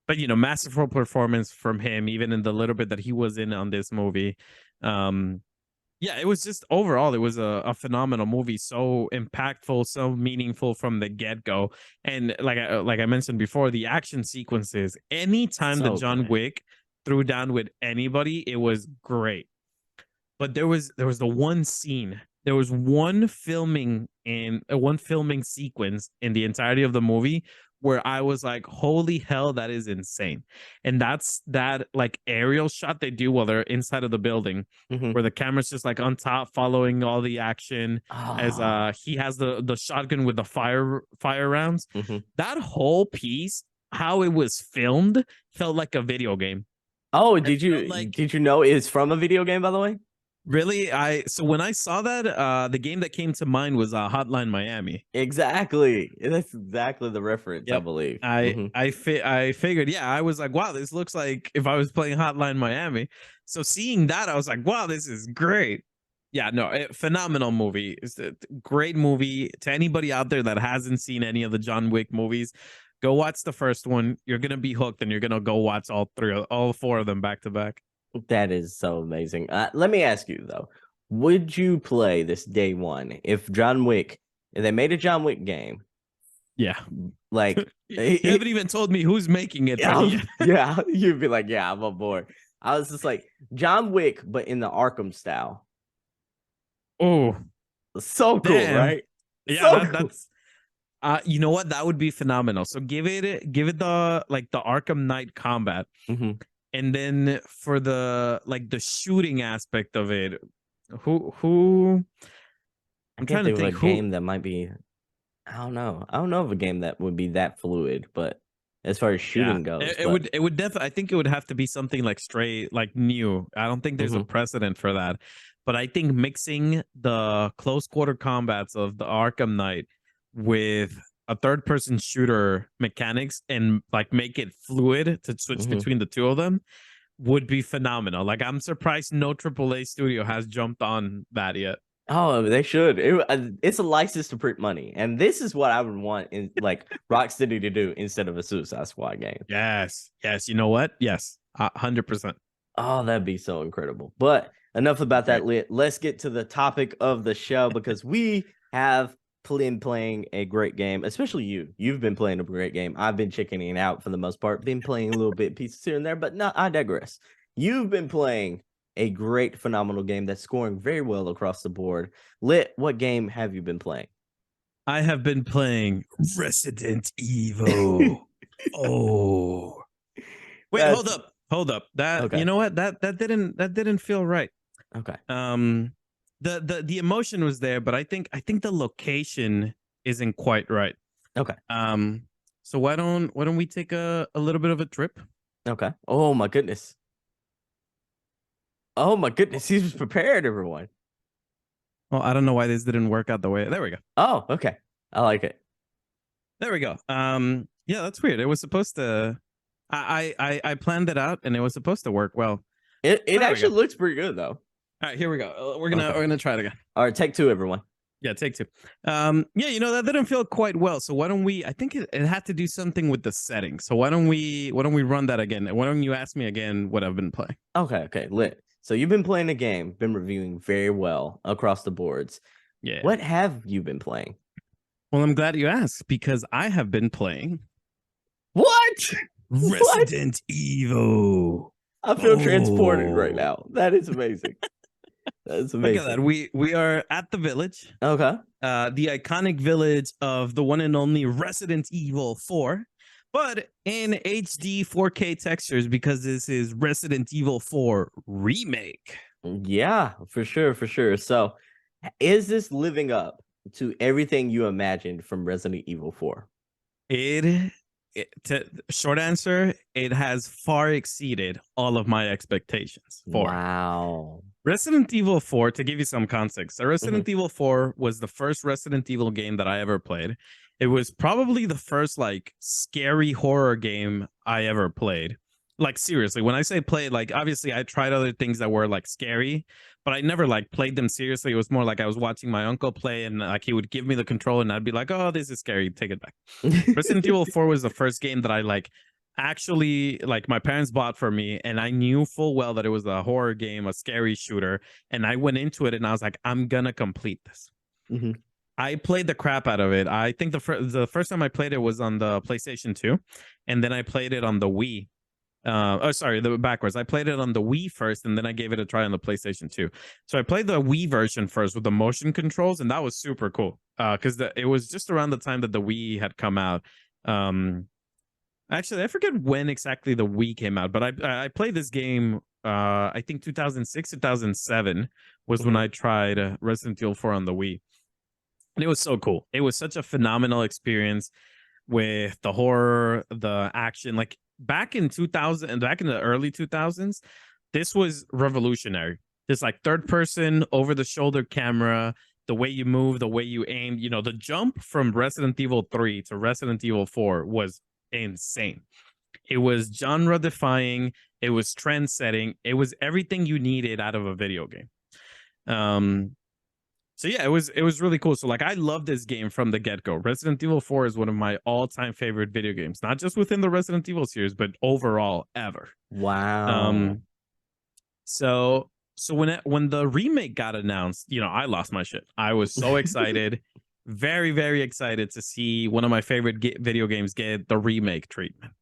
but you know, masterful performance from him, even in the little bit that he was in on this movie. Um, yeah, it was just overall, it was a phenomenal movie, so impactful, so meaningful from the get go, and like I mentioned before, the action sequences. Anytime that So John good. Wick threw down with anybody, it was great. But there was the one scene. There was one filming sequence in the entirety of the movie where I was like, "Holy hell, that is insane!" And that's that like aerial shot they do while they're inside of the building, Hmm. where the camera's just like on top, following all the action as Ah. he has the shotgun with the fire rounds. Hmm. That whole piece, how it was filmed, felt like a video game. Oh, It did felt you like did you know it's from a video game, by the way? Really? So when I saw that, the game that came to mind was Hotline Miami. Exactly. That's exactly the reference, I Yep. believe. I figured, yeah, I was like, wow, this looks like if I was playing Hotline Miami. So seeing that, I was like, wow, this is great. Yeah, no, phenomenal movie. It's a great movie. To anybody out there that hasn't seen any of the John Wick movies, go watch the first one. You're gonna be hooked, and you're gonna go watch all four of them back to back. That is so amazing. Let me ask you though, would you play this day one if they made a John Wick game? Yeah. Like, You haven't even told me who's making it, but yeah. yeah, you'd be like, yeah, I'm on board. I was just like John Wick, but in the Arkham style. Oh, So cool, damn. right? Yeah, So cool. that's you know what? That would be phenomenal. So give it the like the Arkham Knight combat. Hmm. And then for the like the shooting aspect of it, who I I'm can't trying to think of a think who game that might be. I don't know. I don't know of a game that would be that fluid, but as far as yeah. shooting goes, It but would it would definitely I think it would have to be something like straight like new. I don't think there's a mhm, precedent for that. But I think mixing the close quarter combats of the Arkham Knight with a third person shooter mechanics and like make it fluid to switch mhm. between the two of them would be phenomenal. Like I'm surprised no AAA studio has jumped on that yet. Oh, they should. It's a license to print money, and this is what I would want in like Rocksteady to do instead of a Suicide Squad game. Yes, yes. You know what? Yes, 100%. Oh, that'd be so incredible. But enough about that. Great. Lit. Let's get to the topic of the show because we have been playing a great game, especially you. You've been playing a great game. I've been checking it out for the most part, been playing a little bit pieces here and there, but no, I digress. You've been playing a great, phenomenal game that's scoring very well across the board. Lit, what game have you been playing? I have been playing Resident Evil. Oh, wait, hold That's up, hold up. That you okay. know what? That didn't feel right. Okay. Um, the emotion was there, but I think the location isn't quite right. Okay. So why don't we take a little bit of a trip? Okay. Oh my goodness. Oh my goodness. He's prepared, everyone. Well, I don't know why this didn't work out the way. There we go. Oh, okay. I like it. There we go. Yeah, that's weird. It was supposed to. I planned it out, and it was supposed to work well. It There we go. actually looks pretty good though. All right, here we go. We're gonna Okay. we're gonna try it again. All right, take two, everyone. Yeah, take two. Yeah, you know that didn't feel quite well. So why don't we? I think it had to do something with the settings. So why don't we run that again? Why don't you ask me again what I've been playing? Okay, okay, lit. So you've been playing the game, been reviewing very well across the boards. Yeah. What have you been playing? Well, I'm glad you asked because I have been playing What? What? Resident Evil. I feel transported right now. That is amazing. That is Look at that. amazing. We are at the village. Okay. The iconic village of the one and only Resident Evil 4, but in HD 4K textures because this is Resident Evil 4 Remake. Yeah, for sure, for sure. So, is this living up to everything you imagined from Resident Evil 4? Short answer, it has far exceeded all of my expectations for Wow. Resident Evil 4. To give you some context, Resident Evil 4 was the first Resident Evil game that I ever played. It was probably the first like scary horror game I ever played. Like seriously, when I say played, like obviously I tried other things that were like scary, but I never like played them seriously. It was more like I was watching my uncle play and like he would give me the controller and I'd be like, oh, this is scary, take it back. Resident Evil 4 was the first game that I like actually like my parents bought for me, and I knew full well that it was a horror game, a scary shooter, and I went into it and I was like, I'm gonna complete this. I played the crap out of it. I think the first time I played it was on the PlayStation 2, and then I played it on the Wii. Backwards. I played it on the Wii first, and then I gave it a try on the PlayStation 2. So I played the Wii version first with the motion controls, and that was super cool. Because it was just around the time that the Wii had come out. Actually, I forget when exactly the Wii came out, but I played this game. I think 2006, 2007 was when I tried Resident Evil 4 on the Wii, and it was so cool. It was such a phenomenal experience with the horror, the action. Like back in 2000 and back in the early 2000s, this was revolutionary. This like third person over the shoulder camera, the way you move, the way you aim, you know, the jump from Resident Evil 3 to Resident Evil 4 was insane. It was genre defying, it was trend setting, it was everything you needed out of a video game. So yeah, it was really cool. So like I love this game from the get-go. Resident Evil 4 is one of my all-time favorite video games, not just within the Resident Evil series, but overall ever. Wow. So when the remake got announced, you know, I lost my shit. I was so excited, very, very excited to see one of my favorite video games get the remake treatment.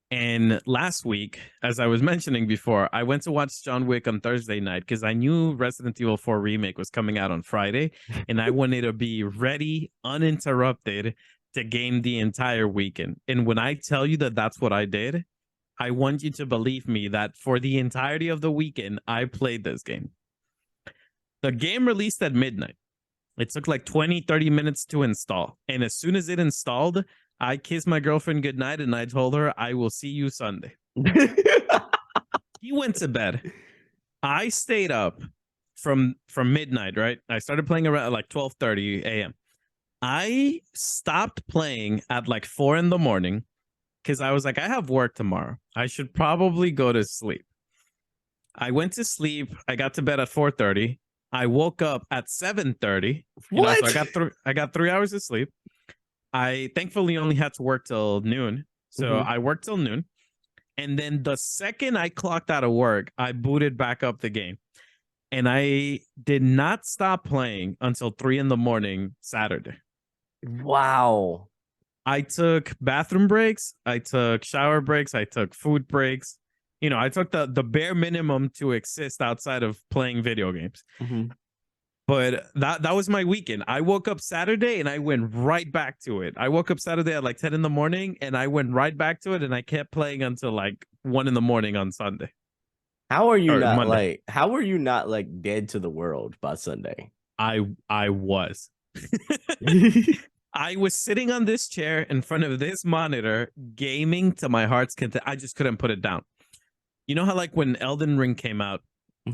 And last week, as I was mentioning before, I went to watch John Wick on Thursday night because I knew Resident Evil 4 Remake was coming out on Friday, and I wanted to be ready, uninterrupted, to game the entire weekend. And when I tell you that that's what I did, I want you to believe me that for the entirety of the weekend, I played this game. The game released at midnight. It took like 20, 30 minutes to install. And as soon as it installed, I kissed my girlfriend goodnight and I told her, I will see you Sunday. He went to bed. I stayed up from midnight, right? I started playing around like 12:30 a.m. I stopped playing at like 4 in the morning because I was like, I have work tomorrow. I should probably go to sleep. I went to sleep. I got to bed at 4:30. I woke up at 7:30. What? So I got 3 hours of sleep. I thankfully only had to work till noon. So I worked till noon. And then the second I clocked out of work, I booted back up the game. And I did not stop playing until 3 in the morning Saturday. Wow. I took bathroom breaks. I took shower breaks. I took food breaks. You know, I took the bare minimum to exist outside of playing video games. But that was my weekend. I woke up Saturday and I went right back to it. I woke up Saturday at like 10 in the morning and I went right back to it, and I kept playing until like 1 in the morning on Sunday. How are you not Monday. like dead to the world by Sunday? I was. I was sitting on this chair in front of this monitor, gaming to my heart's content. I just couldn't put it down. You know how like when Elden Ring came out,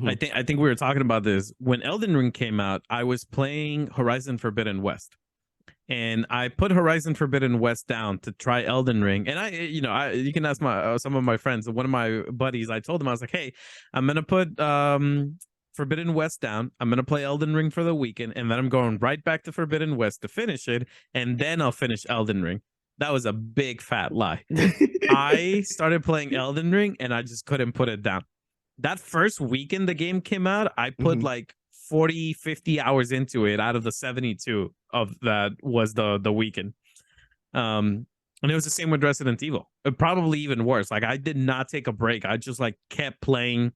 I think we were talking about this. When Elden Ring came out, I was playing Horizon Forbidden West. And I put Horizon Forbidden West down to try Elden Ring. And you can ask some of my friends. One of my buddies, I told him, I was like, hey, I'm going to put Forbidden West down. I'm going to play Elden Ring for the weekend. And then I'm going right back to Forbidden West to finish it. And then I'll finish Elden Ring. That was a big fat lie. I started playing Elden Ring and I just couldn't put it down. that first weekend the game came out, I put Mhm. like 40, 50 hours into it out of the 72 of that was the weekend. And it was the same with Resident Evil. Probably even worse. Like I did not take a break. I just like kept playing.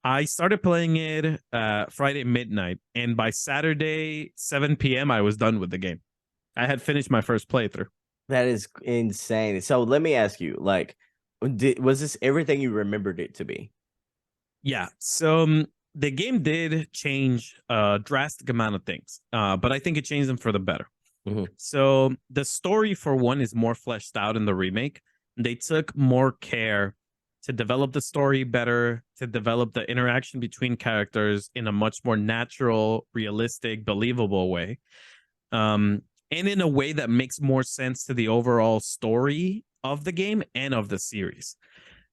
I started playing it Friday midnight, and by Saturday 7 p.m. I was done with the game. I had finished my first playthrough. That is insane. So let me ask you, like, was this everything you remembered it to be? Yeah. So the game did change a drastic amount of things, but I think it changed them for the better. Mhm. So the story, for one, is more fleshed out in the remake. They took more care to develop the story better, to develop the interaction between characters in a much more natural, realistic, believable way. And in a way that makes more sense to the overall story of the game and of the series.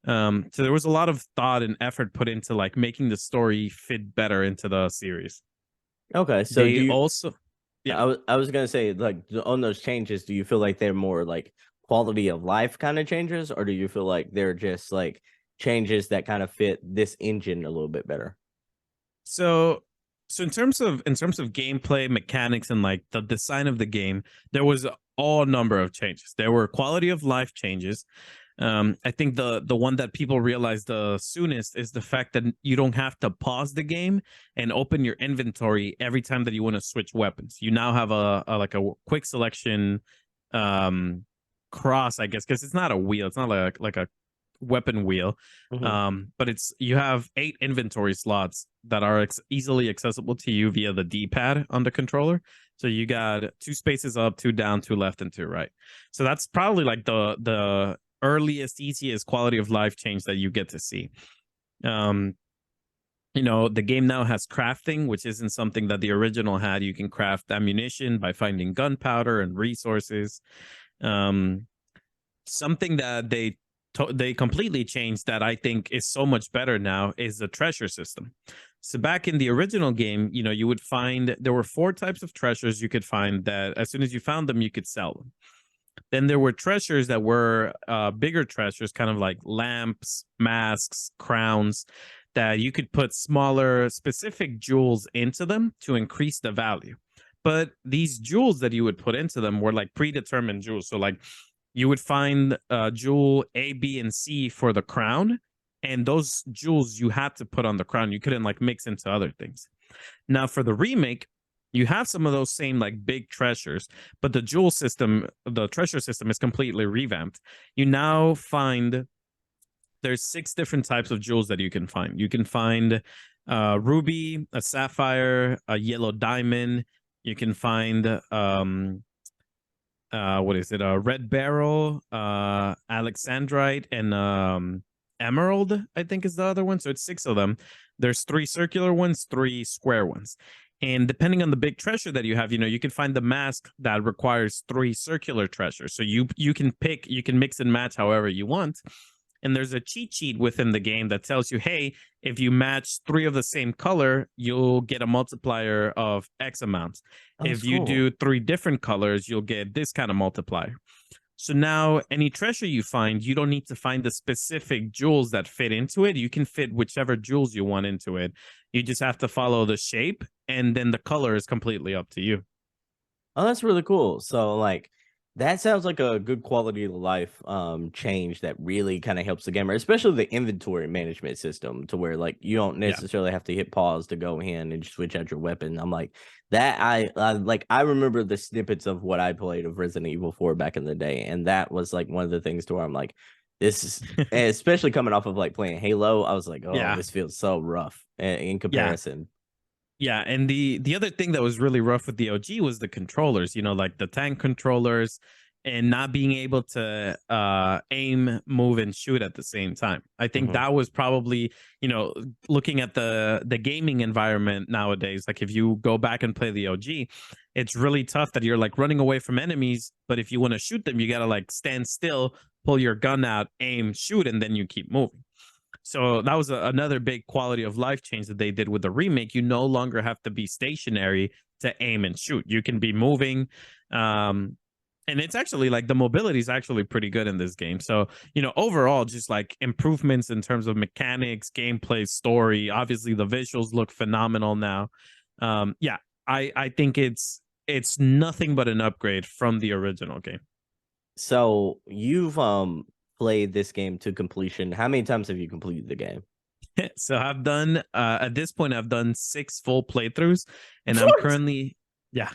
So there was a lot of thought and effort put into like making the story fit better into the series. Okay, so do They you also, yeah. I was gonna say, like, on those changes, do you feel like they're more like quality of life kind of changes, or do you feel like they're just like changes that kind of fit this engine a little bit better? So in terms of gameplay mechanics and like the design of the game, there was all number of changes. There were quality of life changes. I think the one that people realize the soonest is the fact that you don't have to pause the game and open your inventory every time that you want to switch weapons. You now have a like a quick selection um cross, I guess, because it's not a wheel. It's not like a weapon wheel. Mhm. But it's you have 8 inventory slots that are easily accessible to you via the D-pad on the controller. So you got 2 spaces up, 2 down, 2 left, and 2 right. So that's probably like the earliest, easiest quality of life change that you get to see. Um, the game now has crafting, which isn't something that the original had. You can craft ammunition by finding gunpowder and resources. Um, Something that they completely changed that I think is so much better now is the treasure system. So back in the original game, you would find there were 4 types of treasures you could find that as soon as you found them, you could sell them. Then there were treasures that were bigger treasures, kind of like lamps, masks, crowns, that you could put smaller specific jewels into them to increase the value. But these jewels that you would put into them were like predetermined jewels. So like you would find jewel A, B, and C for the crown, and those jewels you had to put on the crown. You couldn't like mix into other things. Now for the remake, you have some of those same like big treasures, but the treasure system is completely revamped. You now find there's 6 different types of jewels that you can find. You can find ruby, a sapphire, a yellow diamond. You can find what is it? A red beryl, alexandrite, and emerald, I think is the other one. So it's 6 of them. There's 3 circular ones, 3 square ones. And depending on the big treasure that you have, you can find the mask that requires 3 circular treasures. So you can pick, you can mix and match however you want. And there's a cheat sheet within the game that tells you, hey, if you match 3 of the same color, you'll get a multiplier of X amount. Oh, that's If you cool. do 3 different colors, you'll get this kind of multiplier. So now any treasure you find, you don't need to find the specific jewels that fit into it. You can fit whichever jewels you want into it. You just have to follow the shape, and then the color is completely up to you. Oh, that's really cool. So, like, that sounds like a good quality of life change that really kind of helps the gamer, especially the inventory management system, to where like you don't Yeah. necessarily have to hit pause to go in and switch out your weapon. I'm like that. I remember the snippets of what I played of Resident Evil 4 back in the day, and that was like one of the things to where I'm like, this is especially coming off of like playing Halo. I was like, oh, Yeah. this feels so rough in Yeah. comparison. Yeah, and the other thing that was really rough with the OG was the controllers, like the tank controllers and not being able to aim, move and shoot at the same time. I think Hmm. that was probably, looking at the gaming environment nowadays, like if you go back and play the OG, it's really tough that you're like running away from enemies, but if you want to shoot them, you got to like stand still, pull your gun out, aim, shoot, and then you keep moving. So that was another big quality of life change that they did with the remake. You no longer have to be stationary to aim and shoot. You can be moving. Um, And it's actually like the mobility is actually pretty good in this game. So, overall, just like improvements in terms of mechanics, gameplay, story. Obviously, the visuals look phenomenal now. Yeah, I think it's nothing but an upgrade from the original game. So you've played this game to completion. How many times have you completed the game? So I've done at this point I've done 6 full playthroughs, and I'm What? currently, yeah,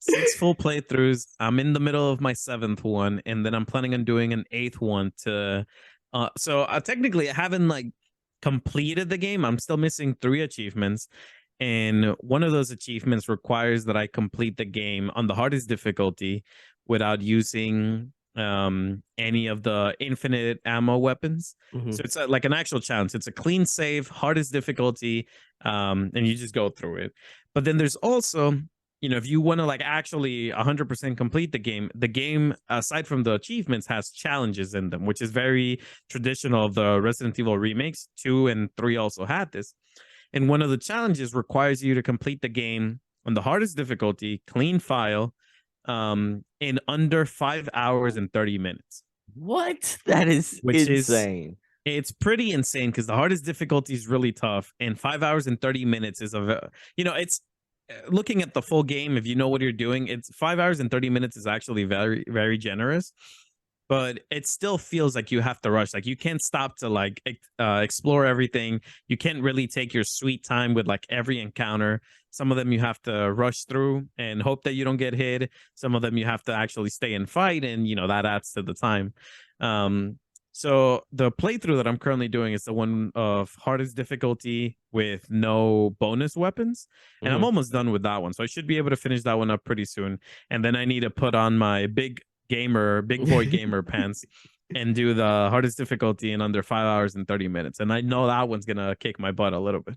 6 full playthroughs. I'm in the middle of my 7th one, and then I'm planning on doing an 8th one to so technically I haven't like completed the game. I'm still missing 3 achievements, and one of those achievements requires that I complete the game on the hardest difficulty without using any of the infinite ammo weapons. Mhm. So it's like an actual challenge. It's a clean save, hardest difficulty, and you just go through it. But then there's also, if you want to like actually 100% complete the game, aside from the achievements, has challenges in them, which is very traditional of the Resident Evil remakes. 2 and 3 also had this. And one of the challenges requires you to complete the game on the hardest difficulty, clean file, in under 5 hours and 30 minutes. What? That is Which is insane. it's pretty insane because the hardest difficulty is really tough, and 5 hours and 30 minutes is it's looking at the full game. If you know what you're doing, it's 5 hours and 30 minutes is actually very, very generous, but it still feels like you have to rush. Like you can't stop to like explore everything. You can't really take your sweet time with like every encounter. Some of them you have to rush through and hope that you don't get hit. Some of them you have to actually stay and fight, and that adds to the time. um so the playthrough that I'm currently doing is the one of hardest difficulty with no bonus weapons, and I'm Mhm. almost done with that one. So I should be able to finish that one up pretty soon. And then I need to put on my big boy gamer pants and do the hardest difficulty in under 5 hours and 30 minutes. And I know that one's gonna kick my butt a little bit.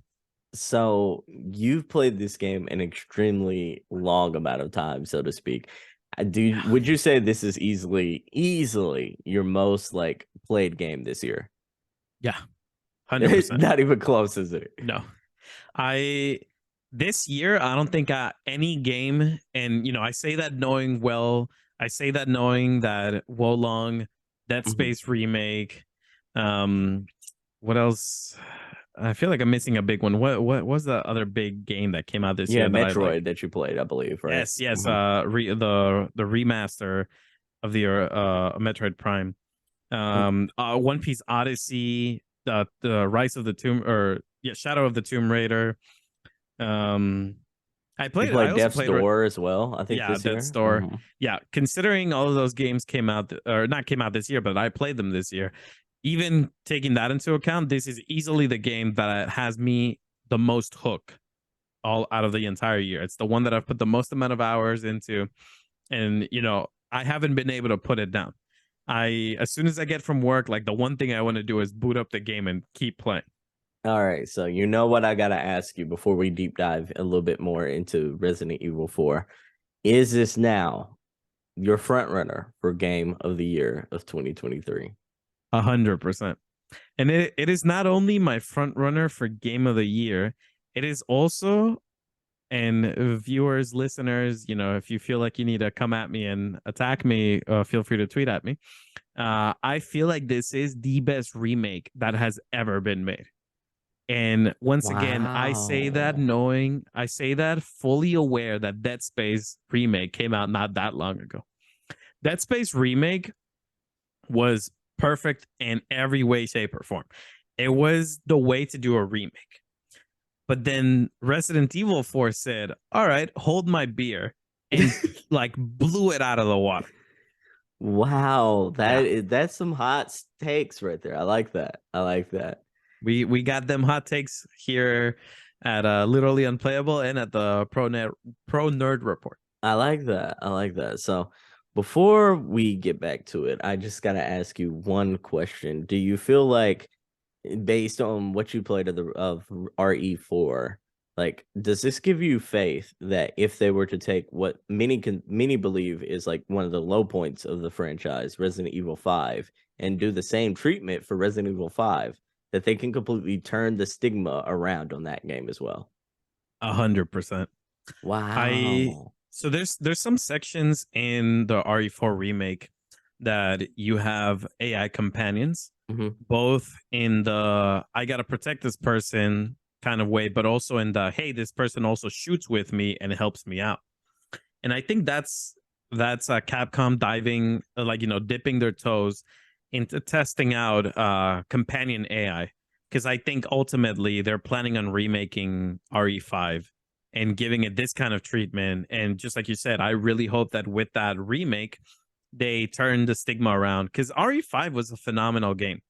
So you've played this game an extremely long amount of time, so to speak. Yeah, Would you say this is easily your most like played game this year? yeah, 100%. Not even close, is it? No, I this year I don't think any game, and I say that knowing well, I say that knowing that Wolong, Dead Mhm. Space remake, um, what else? I feel like I'm missing a big one. What was the other big game that came out this Yeah, year that I like? Metroid that you played, I believe, right? Yes, yes. Mhm. The remaster of the Metroid Prime, One Piece Odyssey, the Rise of the Tomb, or yeah, Shadow of the Tomb Raider. Um, You I played also Death's played, Door as well, I think yeah, this Dead year. Store. Mhm. Yeah, considering all of those games came out or not came out this year, but I played them this year. Even taking that into account, this is easily the game that has me the most hook all out of the entire year. It's the one that I've put the most amount of hours into, and I haven't been able to put it down. As soon as I get from work, like the one thing I want to do is boot up the game and keep playing. All right, so you know what I gotta ask you before we deep dive a little bit more into Resident Evil 4. Is this now your front runner for game of the year of 2023? 100%. And it is not only my front runner for game of the year, it is also, and viewers, listeners, if you feel like you need to come at me and attack me, feel free to tweet at me. I feel like this is the best remake that has ever been made. And once again, Wow. I say that fully aware that Dead Space remake came out not that long ago. Dead Space remake was perfect in every way, shape, or form. It was the way to do a remake. But then Resident Evil 4 said, all right, hold my beer, and like blew it out of the water. Wow, Yeah. that's some hot takes right there. I like that. I like that. We got them hot takes here at Literally Unplayable and at the Pro Nerd Report. I like that. I like that. So before we get back to it, I just gotta ask you one question. Do you feel like, based on what you played of RE4, like, does this give you faith that if they were to take what many believe is like one of the low points of the franchise, Resident Evil 5, and do the same treatment for Resident Evil 5, that they can completely turn the stigma around on that game as well? 100%. I Wow. So there's some sections in the RE4 remake that you have AI companions, both in the I gotta protect this person kind of way, but also in the hey, this person also shoots with me and helps me out. And I think that's Capcom diving, like, dipping their toes into testing out companion AI, because I think ultimately they're planning on remaking RE5 and giving it this kind of treatment. And just like you said, I really hope that with that remake they turn the stigma around, because RE5 was a phenomenal game.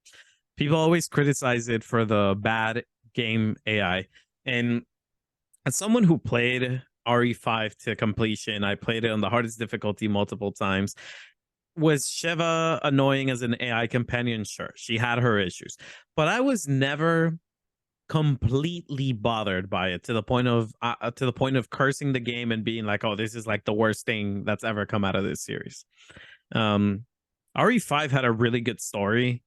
People always criticize it for the bad game AI, and as someone who played RE5 to completion, I played it on the hardest difficulty multiple times. Was Sheva annoying as an AI companion? Sure, she had her issues, but I was never completely bothered by it to the point of cursing the game and being like, "Oh, this is like the worst thing that's ever come out of this series." Um, RE5 had a really good story.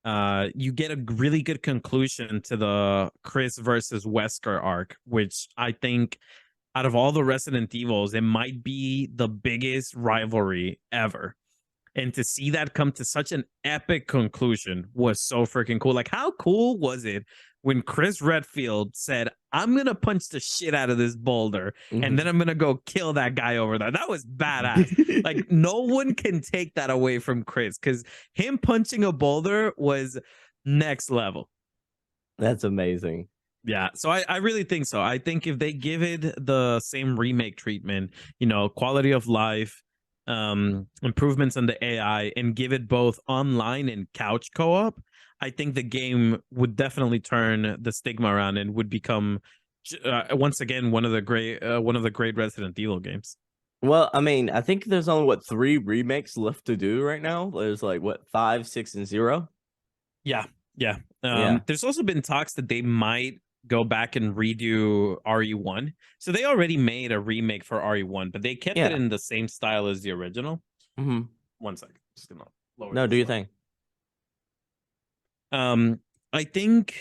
You get a really good conclusion to the Chris versus Wesker arc, which I think out of all the Resident Evils, it might be the biggest rivalry ever. And to see that come to such an epic conclusion was so freaking cool. Like, how cool was it when Chris Redfield said, "I'm going to punch the shit out of this boulder and then I'm going to go kill that guy over there"? That was badass. Like, no one can take that away from Chris, because him punching a boulder was next level. That's amazing. Yeah, so I really think so. I think if they give it the same remake treatment, quality of life, improvements on the AI, and give it both online and couch co-op, I think the game would definitely turn the stigma around and would become once again one of the great Resident Evil games. Well, I mean, I think there's only what 3 remakes left to do right now. There's like what 5, 6, and 0. Yeah, yeah. Yeah. There's also been talks that they might go back and redo RE1. So they already made a remake for RE1, but they kept it Yeah. in the same style as the original. Mm-hmm. One second, just gonna lower. No, do this you up. think? I think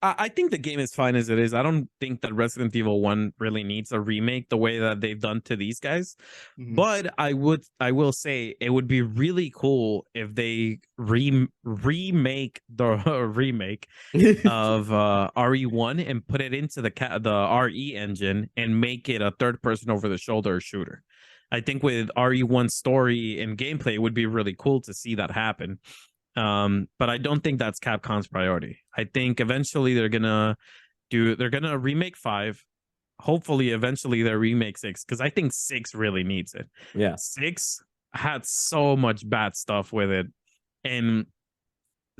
I think the game is fine as it is. I don't think that Resident Evil 1 really needs a remake the way that they've done to these guys. But I will say it would be really cool if they remake the remake of RE1 and put it into the RE engine and make it a third person over the shoulder shooter. I think with RE1 story and gameplay, it would be really cool to see that happen. But I don't think that's Capcom's priority. I think eventually they're gonna remake 5. Hopefully eventually they'll remake 6, because I think 6 really needs it. Yeah. 6 had so much bad stuff with it, and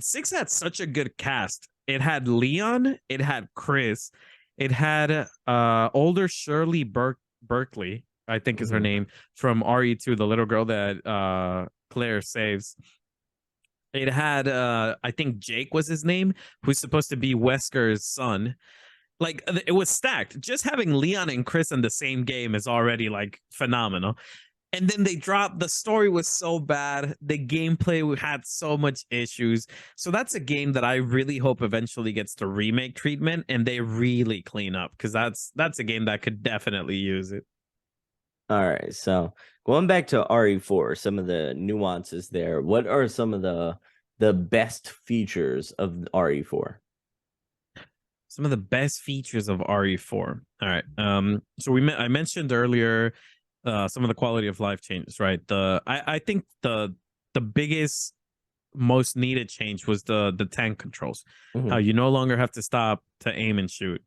6 had such a good cast. It had Leon, it had Chris, it had older Shirley Berkeley, I think is her name, from RE2, the little girl that Claire saves. It had I think Jake was his name, who's supposed to be Wesker's son. Like, it was stacked. Just having Leon and Chris in the same game is already like phenomenal. And then they dropped, the story was so bad, the gameplay had so much issues. So that's a game that I really hope eventually gets the remake treatment and they really clean up, because that's a game that could definitely use it. All right. So going back to RE4, some of the nuances there. What are some of the best features of RE4? Some of the best features of RE4. All right. So I mentioned earlier some of the quality of life changes, right? I think the biggest, most needed change was the tank controls. How you no longer have to stop to aim and shoot.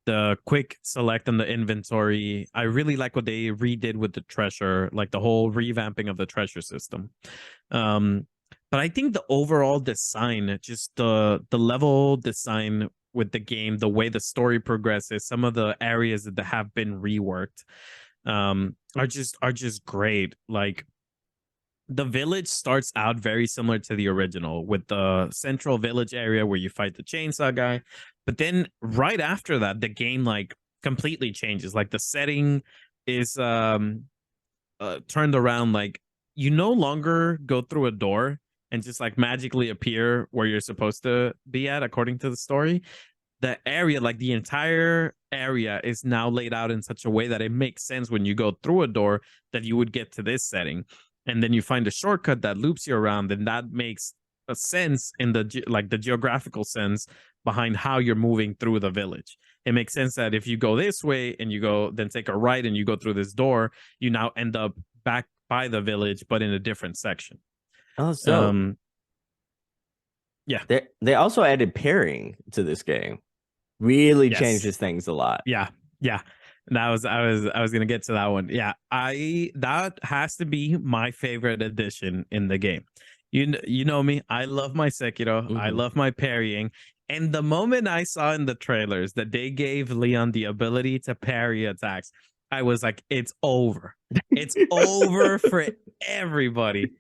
The quick select in the inventory. I really like what they redid with the treasure, like the whole revamping of the treasure system. But I think the overall design, just the level design with the game, the way the story progresses, some of the areas that have been reworked, are just great. Like, the village starts out very similar to the original, with the central village area where you fight the chainsaw guy. But then right after that, the game like completely changes. Like, the setting is turned around. Like, you no longer go through a door and just like magically appear where you're supposed to be at according to the story. the area, like the entire area, is now laid out in such a way that it makes sense when you go through a door that you would get to this setting, and then you find a shortcut that loops you around, and that makes a sense in the like the geographical sense behind how you're moving through the village. It makes sense that if you go this way and you go then take a right and you go through this door, you now end up back by the village but in a different section. Oh, so Yeah. they also added pairing to this game. Really Yes. changes things a lot. Yeah. And I was gonna get to that one. Yeah, that has to be my favorite addition in the game. You know me. I love my Sekiro. I love my parrying. And the moment I saw in the trailers that they gave Leon the ability to parry attacks, I was like, it's over. It's over for everybody.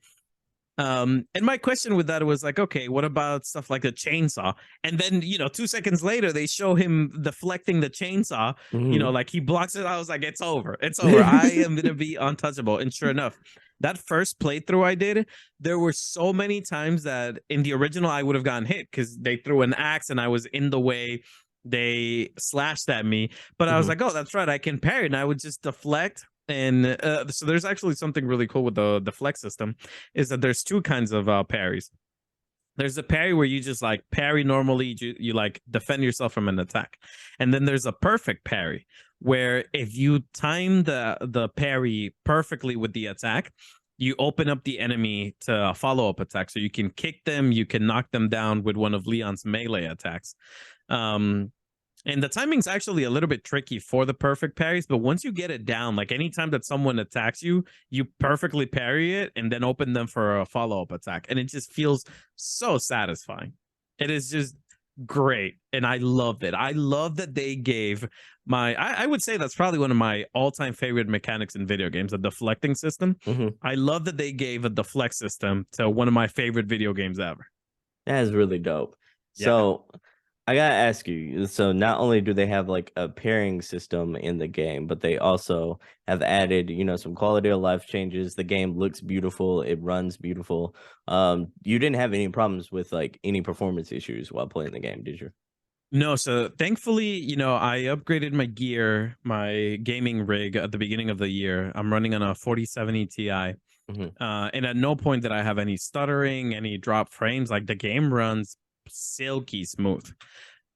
And my question with that was like, okay, what about stuff like the chainsaw? And then, 2 seconds later, they show him deflecting the chainsaw, like he blocks it. I was like, it's over. It's over. I am going to be untouchable. And sure enough, that first playthrough I did, there were so many times that in the original, I would have gotten hit because they threw an axe and I was in the way. They slashed at me, but I was like, oh, that's right. I can parry. And I would just deflect. And so there's actually something really cool with the flex system, is that there's two kinds of parries. There's a parry where you just like parry normally, you like defend yourself from an attack, and then there's a perfect parry where if you time the parry perfectly with the attack, you open up the enemy to a follow-up attack, so you can kick them, you can knock them down with one of Leon's melee attacks. And the timing's actually a little bit tricky for the perfect parries, but once you get it down, like anytime that someone attacks you, you perfectly parry it and then open them for a follow-up attack. And it just feels so satisfying. It is just great. And I loved it. I love that they gave I would say that's probably one of my all-time favorite mechanics in video games, the deflecting system. I love that they gave a deflect system to one of my favorite video games ever. That is really dope. Yeah. So I gotta ask you, so not only do they have like a pairing system in the game, but they also have added, some quality of life changes. The game looks beautiful, it runs beautiful. You didn't have any problems with like any performance issues while playing the game, did you? No, so thankfully, I upgraded my gear, my gaming rig at the beginning of the year. I'm running on a 4070 Ti. And at no point did I have any stuttering, any drop frames. Like the game runs silky smooth.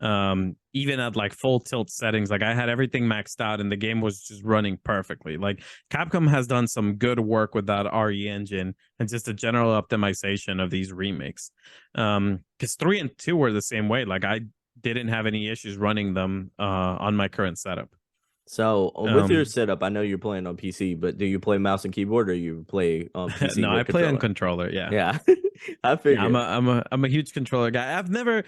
Even at like full tilt settings, like I had everything maxed out and the game was just running perfectly. Like Capcom has done some good work with that RE engine and just a general optimization of these remakes. Because 3 and 2 were the same way. Like I didn't have any issues running them on my current setup. So with your setup, I know you're playing on PC, but do you play mouse and keyboard, or you play on PC? No, I play on controller. Yeah. I figured. Yeah, I'm a huge controller guy. I've never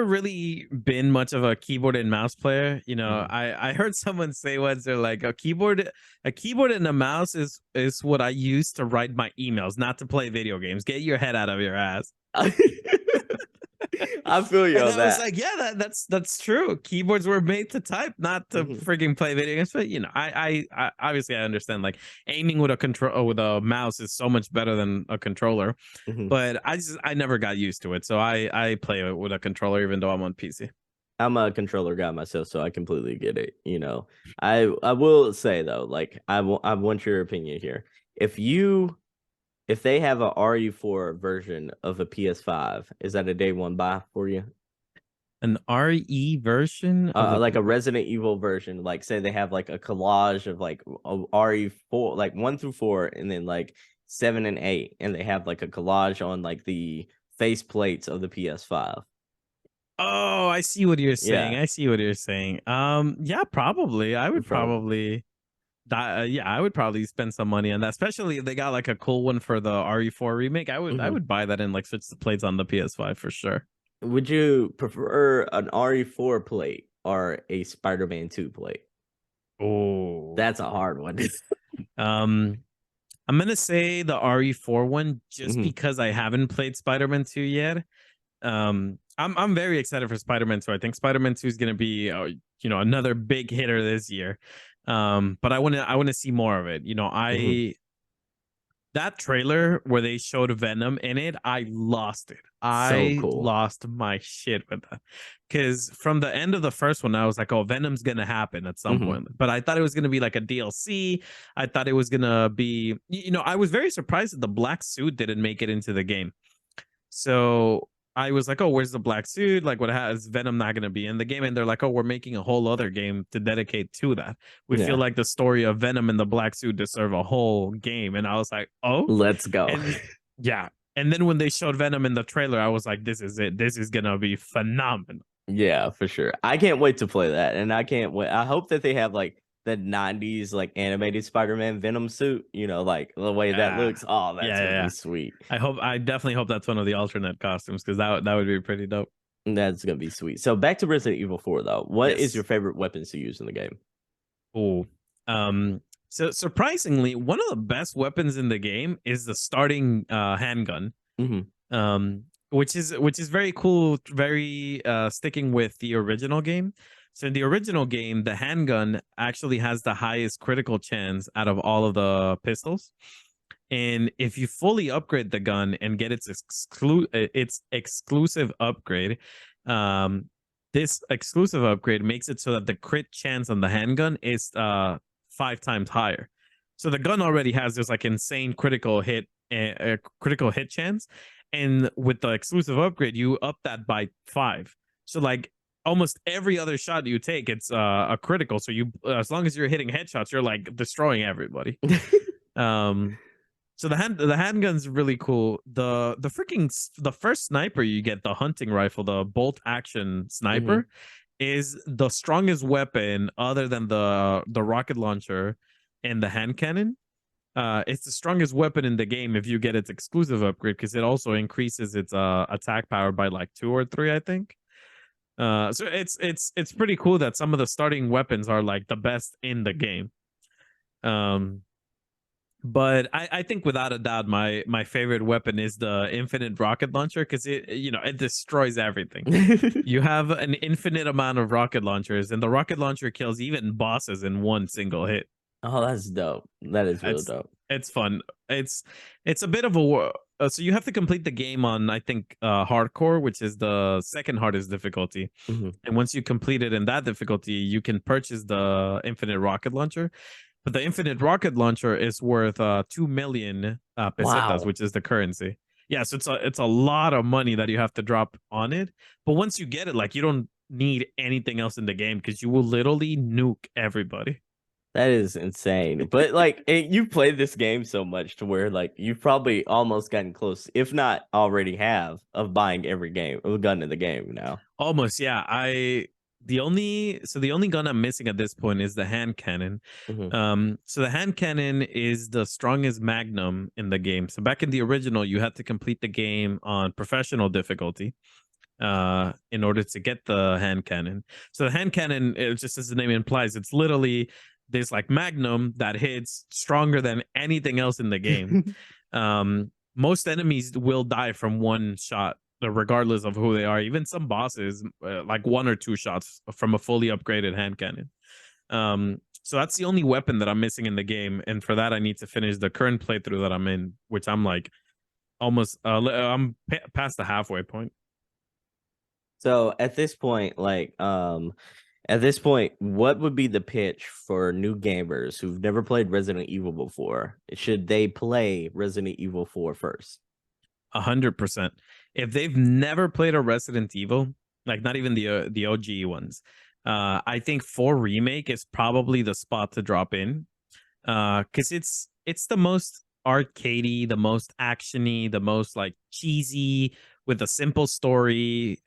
really been much of a keyboard and mouse player. I heard someone say once, they're like, a keyboard and a mouse is what I use to write my emails, not to play video games. Get your head out of your ass. I feel you on that. I was like, yeah, that's true. Keyboards were made to type, not to freaking play video games. But I obviously I understand, like aiming with a mouse is so much better than a controller. But I never got used to it, so I play with a controller even though I'm on PC. I'm a controller guy myself, so I completely get it. I will say though, like I want your opinion here. If they have a RE4 version of a PS5, is that a day one buy for you? An RE version? Like a Resident Evil version. Like say they have like a collage of like a RE4, like 1 through 4, and then like 7 and 8, and they have like a collage on like the face plates of the PS5. Oh, I see what you're saying. Yeah. I see what you're saying. Yeah, probably. I would probably I would probably spend some money on that, especially if they got like a cool one for the RE4 remake. I would buy that and like switch the plates on the PS5 for sure. Would you prefer an RE4 plate or a Spider-Man 2 plate? Oh, that's a hard one. I'm gonna say the RE4 one just because I haven't played Spider-Man 2 yet. I'm very excited for Spider-Man 2. I think Spider-Man 2 is gonna be another big hitter this year. But I want to see more of it. that trailer where they showed Venom in it, I lost it. So I cool. lost my shit with that. Because from the end of the first one, I was like, oh, Venom's going to happen at some point. But I thought it was going to be like a DLC. I thought it was going to be, I was very surprised that the black suit didn't make it into the game. So I was like, oh, where's the black suit? Like, what has Venom not going to be in the game? And they're like, oh, we're making a whole other game to dedicate to that. We feel like the story of Venom and the black suit deserve a whole game. And I was like, oh, let's go. And yeah. And then when they showed Venom in the trailer, I was like, this is it. This is going to be phenomenal. Yeah, for sure. I can't wait to play that. And I can't wait. I hope that they have like the 90s like animated Spider-Man Venom suit, like the way that looks. Oh, that's gonna be sweet. I definitely hope that's one of the alternate costumes, because that would be pretty dope. That's gonna be sweet. So back to Resident Evil 4 though. What is your favorite weapons to use in the game? Oh, so surprisingly, one of the best weapons in the game is the starting handgun. Which is very cool, very sticking with the original game. So in the original game, the handgun actually has the highest critical chance out of all of the pistols. And if you fully upgrade the gun and get its exclusive upgrade, this exclusive upgrade makes it so that the crit chance on the handgun is 5 times higher. So the gun already has this like insane critical hit chance. And with the exclusive upgrade, you up that by 5. So like almost every other shot you take, it's a critical. So you, as long as you're hitting headshots, you're like destroying everybody. So the handgun's really cool. The first sniper you get, the hunting rifle, the bolt action sniper, is the strongest weapon other than the rocket launcher and the hand cannon. It's the strongest weapon in the game if you get its exclusive upgrade, because it also increases its attack power by like 2 or 3, I think. So it's pretty cool that some of the starting weapons are like the best in the game. But I think without a doubt my favorite weapon is the infinite rocket launcher, because it destroys everything. You have an infinite amount of rocket launchers, and the rocket launcher kills even bosses in one single hit. Oh, that's dope. That is real dope. It's fun. It's a bit of a so you have to complete the game on, I think, hardcore, which is the second hardest difficulty. And once you complete it in that difficulty, you can purchase the infinite rocket launcher. But the infinite rocket launcher is worth 2 million pesetas, which is the currency. Yeah, so it's a lot of money that you have to drop on it. But once you get it, like, you don't need anything else in the game, because you will literally nuke everybody. That is insane. But like, you've played this game so much to where like you've probably almost gotten close, if not already have, of buying every gun in the game now. Almost, yeah. The only gun I'm missing at this point is the hand cannon. So the hand cannon is the strongest magnum in the game. So back in the original, you had to complete the game on professional difficulty in order to get the hand cannon. So the hand cannon, just as the name implies, it's literally this like magnum that hits stronger than anything else in the game. Most enemies will die from one shot, regardless of who they are. Even some bosses, like 1 or 2 shots from a fully upgraded hand cannon. So that's the only weapon that I'm missing in the game, and for that I need to finish the current playthrough that I'm in, which I'm like almost I'm past the halfway point. So at this point, like what would be the pitch for new gamers who've never played Resident Evil before? Should they play Resident Evil 4 first? 100%. If they've never played a Resident Evil, like not even the OG ones, I think 4 Remake is probably the spot to drop in, because it's the most arcadey, the most actiony, the most like cheesy, with a simple story,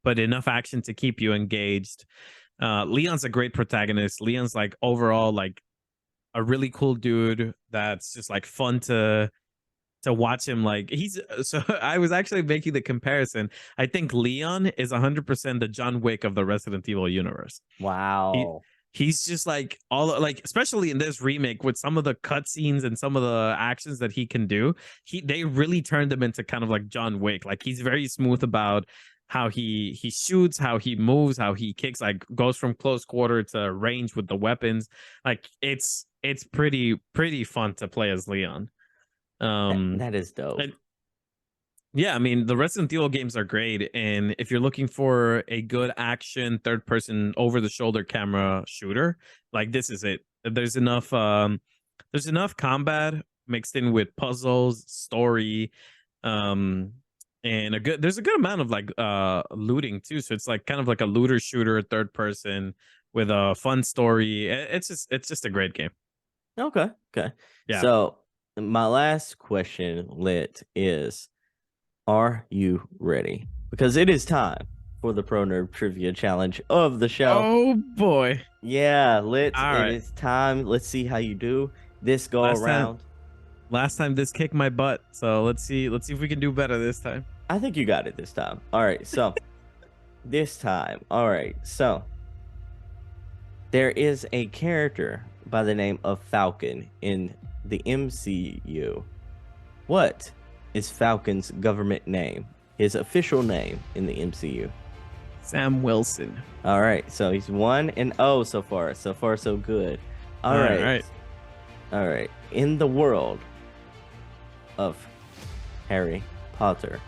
but enough action to keep you engaged. Leon's a great protagonist. Leon's like overall like a really cool dude that's just like fun to watch him. Like, so I was actually making the comparison. I think Leon is 100% the John Wick of the Resident Evil universe. Wow. He's just like all like, especially in this remake with some of the cutscenes and some of the actions that he can do. They really turned him into kind of like John Wick. Like, he's very smooth about how he shoots, how he moves, how he kicks, like goes from close quarter to range with the weapons. Like, it's pretty fun to play as Leon. That is dope. And yeah, I mean, the Resident Evil games are great, and if you're looking for a good action third person over the shoulder camera shooter, like this is it. There's enough combat mixed in with puzzles, story, um and there's a good amount of like looting too, so it's like kind of like a looter shooter third person with a fun story. It's just a great game. Okay. Okay. Yeah. So my last question, Lit, is: are you ready? Because it is time for the Pro Nerd Trivia Challenge of the show. Oh boy. Yeah, Lit, All it right. is time. Let's see how you do this go around. Last time this kicked my butt, so let's see if we can do better this time. I think you got it this time. All right, so this time. All right, so there is a character by the name of Falcon in the MCU. What is Falcon's government name? His official name in the MCU? Sam Wilson. All right, so he's 1-0 so far. So far, so good. All right. All right. In the world of Harry Potter.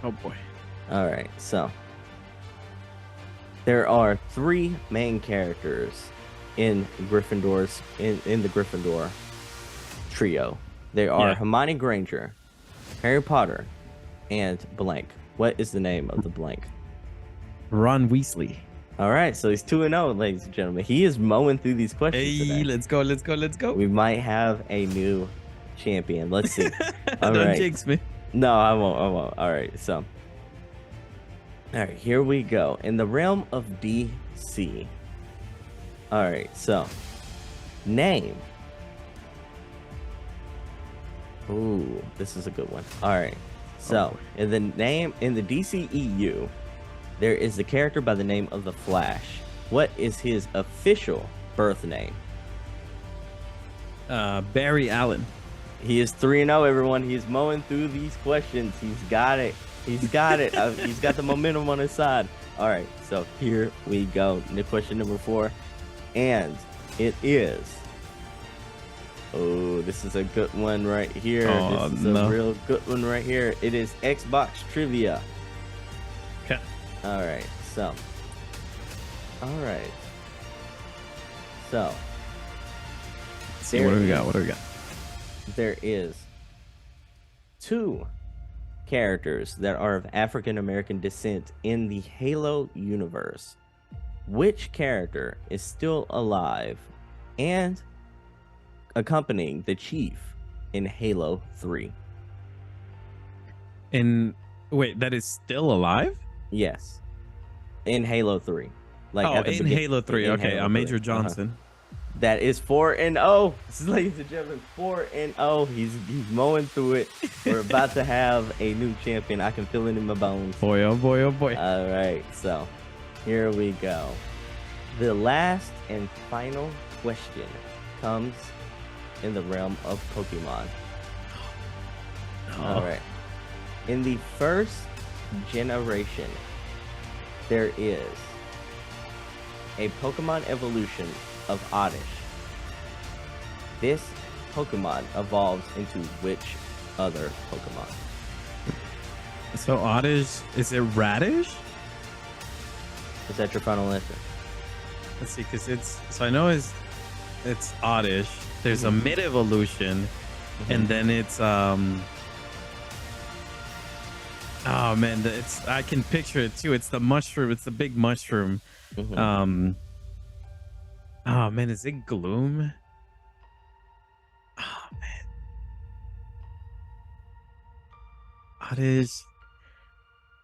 Oh boy. All right, so there are 3 main characters in Gryffindor's in the Gryffindor trio. They are Hermione Granger, Harry Potter, and blank. What is the name of the blank? Ron Weasley. All right, so he's 2-0, ladies and gentlemen. He is mowing through these questions Hey, today. let's go. We might have a new champion. Let's see. All Don't right. jinx me. No, I won't. All right, so. All right, here we go. In the realm of DC. All right, so. Name. Ooh, this is a good one. All right. So, in the DCEU, there is a character by the name of the Flash. What is his official birth name? Barry Allen. He is 3-0, everyone. He's mowing through these questions. He's got it. He's got it. He's got the momentum on his side. All right, so here we go. Question number 4. And it is... Oh, this is a good one right here. Oh, this is a real good one right here. It is Xbox trivia. Okay. All right, so. All right. So. Let's see, what do we got? There is 2 characters that are of African American descent in the Halo universe. Which character is still alive and accompanying the Chief in Halo 3? And wait, that is still alive? Yes. In Halo 3. Like in Halo 3. Okay, Halo Major 3. Johnson. That is 4-0. Ladies and gentlemen, 4-0. He's mowing through it. We're about to have a new champion. I can feel it in my bones. Boy, oh boy, oh boy. All right, so here we go. The last and final question comes in the realm of Pokemon. All right. In the first generation, there is a Pokemon evolution of Oddish. This Pokemon evolves into which other Pokemon? So Oddish, is it Radish? Is that your final answer? Let's see, because I know it's Oddish. There's a mid evolution, and then it's oh man, I can picture it too. It's the mushroom. It's the big mushroom. Oh man, is it Gloom? Oh man, Oddish.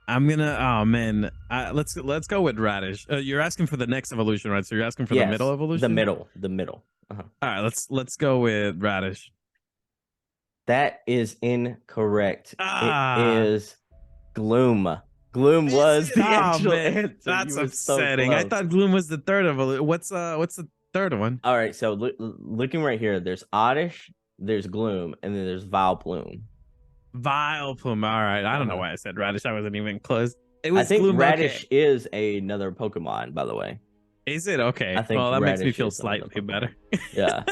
I'm gonna. Oh man, let's go with Radish. You're asking for the next evolution, right? So you're asking for the middle evolution. The middle. All right, let's go with Radish. That is incorrect. It is Gloom. Gloom was the actual answer. That's upsetting. I thought Gloom was the third evolution. What's the third one? All right, so looking right here, there's Oddish, there's Gloom, and then there's Vileplume. Vileplume. All right. I don't know why I said Radish. I wasn't even close. I think Gloom, Radish is another Pokemon, by the way. Is it? Okay. I think well, that Radish makes me feel slightly better. Yeah.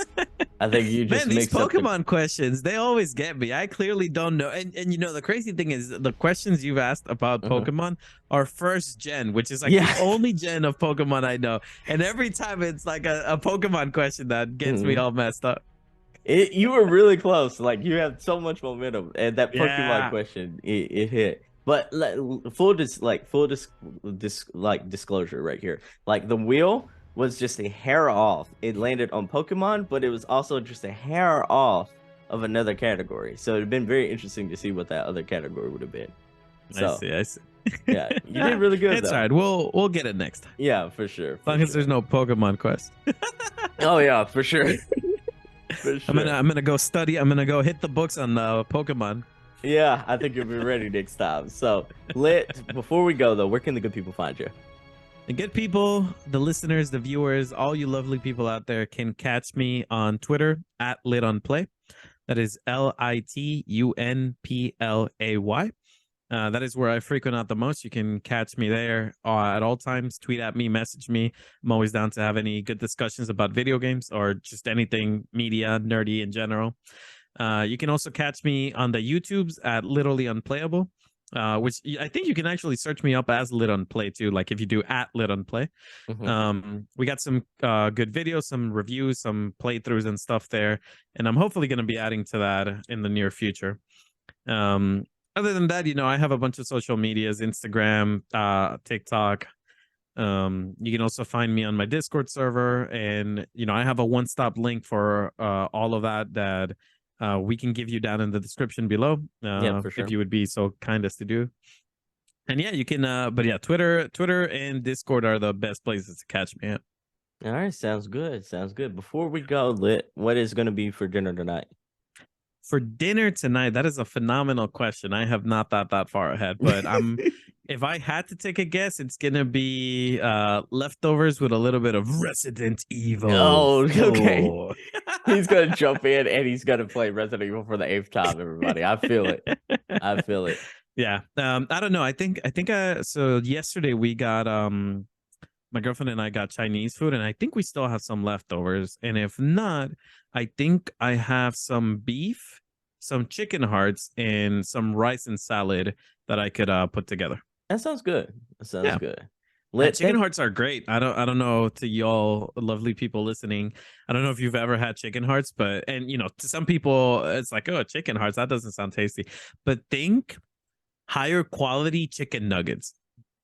I I think you just Man, these mix up the. Pokemon questions, they always get me. I clearly don't know. And you know, the crazy thing is the questions you've asked about Mhm. Pokemon are first gen, which is like the Yeah. only gen of Pokemon I know. And every time it's like a Pokemon question that gets me Mhm. all messed up. You were really close. Like you have so much momentum, and that Pokemon Yeah. question it hit. But like disclosure right here. Like the wheel was just a hair off. It landed on Pokemon, but it was also just a hair off of another category. So it'd been very interesting to see what that other category would have been. I So see. I see. yeah, you did really good It's all though. right. We'll get it next time. Yeah, for sure, As for long as sure. there's no Pokemon quest. Oh yeah, for sure, for sure. I'm gonna go study. I'm gonna go hit the books on Pokemon. Yeah, I think you'll be ready next time. So, before we go though, where can the good people find you? The good people, the listeners, the viewers, all you lovely people out there can catch me on Twitter at LitUnPlay. That is LITUNPLAY. That is where I frequent out the most. You can catch me there at all times. Tweet at me, message me. I'm always down to have any good discussions about video games or just anything media, nerdy in general. You can also catch me on the YouTubes at Literally Unplayable, which I think you can actually search me up as LitUnPlay too. Like if you do at LitUnPlay. We got some good videos, some reviews, some playthroughs and stuff there. And I'm hopefully going to be adding to that in the near future. Other than that, you know, I have a bunch of social medias, Instagram, TikTok. You can also find me on my Discord server, and you know, I have a one-stop link for all of that we can give you down in the description below. Yeah, for sure. If you would be so kind as to do. And yeah, you can but yeah, Twitter and Discord are the best places to catch me at. All right, sounds good. Sounds good. Before we go, Lit, what is going to be for dinner tonight? For dinner tonight, that is a phenomenal question. I have not thought that far ahead, but if I had to take a guess, it's gonna be leftovers with a little bit of Resident Evil. Oh, okay. Oh. He's gonna jump in and he's gonna play Resident Evil for the 8th time, everybody. I feel it. I feel it. Yeah. I don't know. I think so yesterday we got my girlfriend and I got Chinese food, and I think we still have some leftovers. And if not, I think I have some beef, some chicken hearts, and some rice and salad that I could put together. That sounds good. That sounds good. Lit, chicken hearts are great. I don't know to y'all lovely people listening. I don't know if you've ever had chicken hearts, but and you know, to some people it's like, oh, chicken hearts, that doesn't sound tasty. But think higher quality chicken nuggets.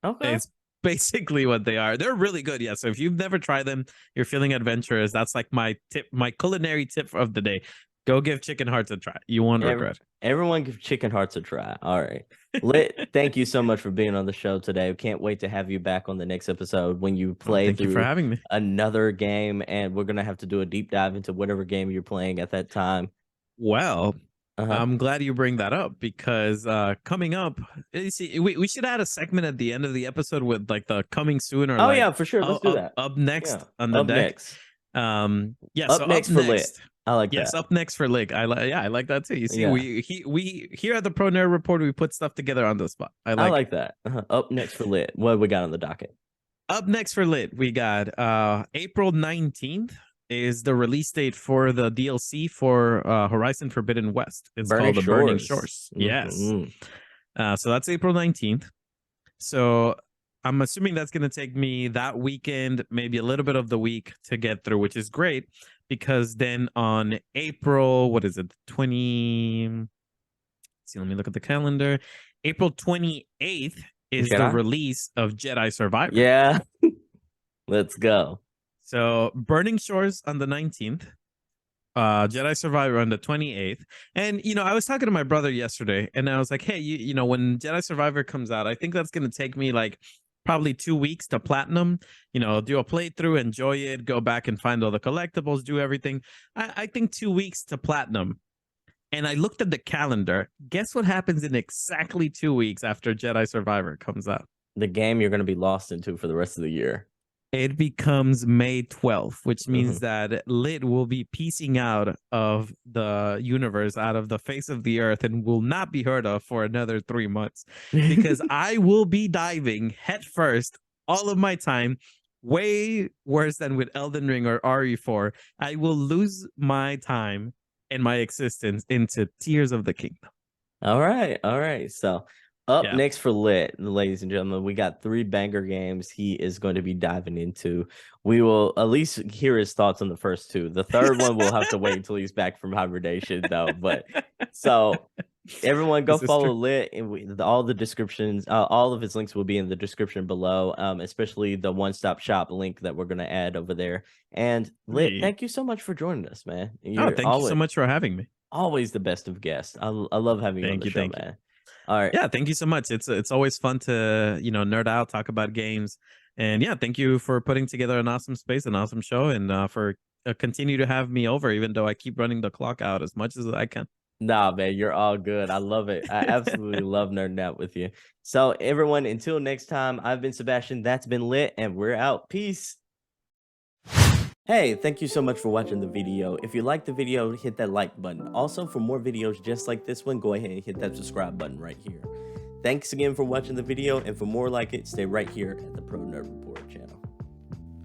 Okay. It's basically what they are. They're really good. Yeah. So if you've never tried them, you're feeling adventurous. That's like my tip, my culinary tip of the day. Go give chicken hearts a try. You won't regret. Everyone give chicken hearts a try. All right. Lit, thank you so much for being on the show today. Can't wait to have you back on the next episode when you play thank you for having me. Another game, and we're gonna have to do a deep dive into whatever game you're playing at that time. Well, I'm glad you bring that up because coming up, you see, we should add a segment at the end of the episode with like the coming soon or like, yeah, for sure. Let's do that. Up next on the deck. Next. Yeah, up next for Lit. I like that. Yes, up next for Lit. I like that too. You see, we here at the Pro Nerd Report, we put stuff together on the spot. I like that. Up next for Lit. What we got on the docket? Up next for Lit, we got April 19th is the release date for the DLC for Horizon Forbidden West. It's called the Burning Shores. Yes. So that's April 19th. So I'm assuming that's going to take me that weekend, maybe a little bit of the week to get through, which is great because then on April, what is it? 20. Let's see, let me look at the calendar. April 28th is the release of Jedi Survivor. Yeah. Let's go. So Burning Shores on the 19th, Jedi Survivor on the 28th. And, you know, I was talking to my brother yesterday and I was like, hey, you know, when Jedi Survivor comes out, I think that's going to take me like probably 2 weeks to platinum, you know, do a playthrough, enjoy it, go back and find all the collectibles, do everything. I think 2 weeks to platinum. And I looked at the calendar. Guess what happens in exactly 2 weeks after Jedi Survivor comes out? The game you're going to be lost into for the rest of the year. It becomes May 12th, which means that Lit will be piecing out of the universe, out of the face of the earth, and will not be heard of for another 3 months because I will be diving headfirst all of my time way worse than with Elden Ring or RE4. I will lose my time and my existence into Tears of the Kingdom. All right, all right. So up Yeah. next for Lit, ladies and gentlemen, we got 3 banger games he is going to be diving into. We will at least hear his thoughts on the first 2. The third one we'll have to wait until he's back from hibernation, though. But so everyone go This is follow true. Lit, and all the descriptions, all of his links will be in the description below, especially the one-stop shop link that we're going to add over there. And Lit, Sweet. thank you so much for joining us, man. Oh, You're thank you so much for having me. always the best of guests. I love having you on Thank the you. show, Thank you. man. All right. Yeah, thank you so much. It's always fun to, nerd out, talk about games. And yeah, thank you for putting together an awesome space, an awesome show, and for continue to have me over, even though I keep running the clock out as much as I can. Nah, man, you're all good. I love it. I absolutely love nerding out with you. So, everyone, until next time, I've been Sebastian. That's been Lit, and we're out. Peace. Hey, thank you so much for watching the video. If you liked the video, hit that like button. Also, for more videos just like this one, go ahead and hit that subscribe button right here. Thanks again for watching the video, and for more like it, stay right here at the Pro Nerd Report channel.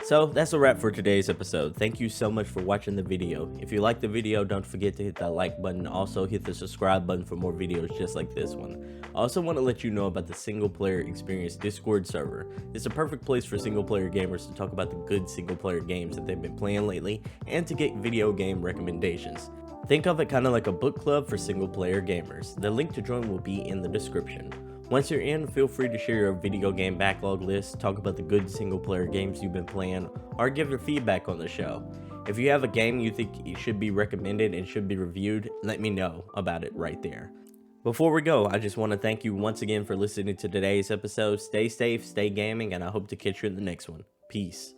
So that's a wrap for today's episode. Thank you so much for watching the video. If you liked the video, don't forget to hit that like button. Also hit the subscribe button for more videos just like this one. I also want to let you know about the Single Player Experience Discord server. It's a perfect place for single player gamers to talk about the good single player games that they've been playing lately and to get video game recommendations. Think of it kind of like a book club for single player gamers. The link to join will be in the description. Once you're in, feel free to share your video game backlog list, talk about the good single player games you've been playing, or give your feedback on the show. If you have a game you think it should be recommended and should be reviewed, let me know about it right there. Before we go, I just want to thank you once again for listening to today's episode. Stay safe, stay gaming, and I hope to catch you in the next one. Peace.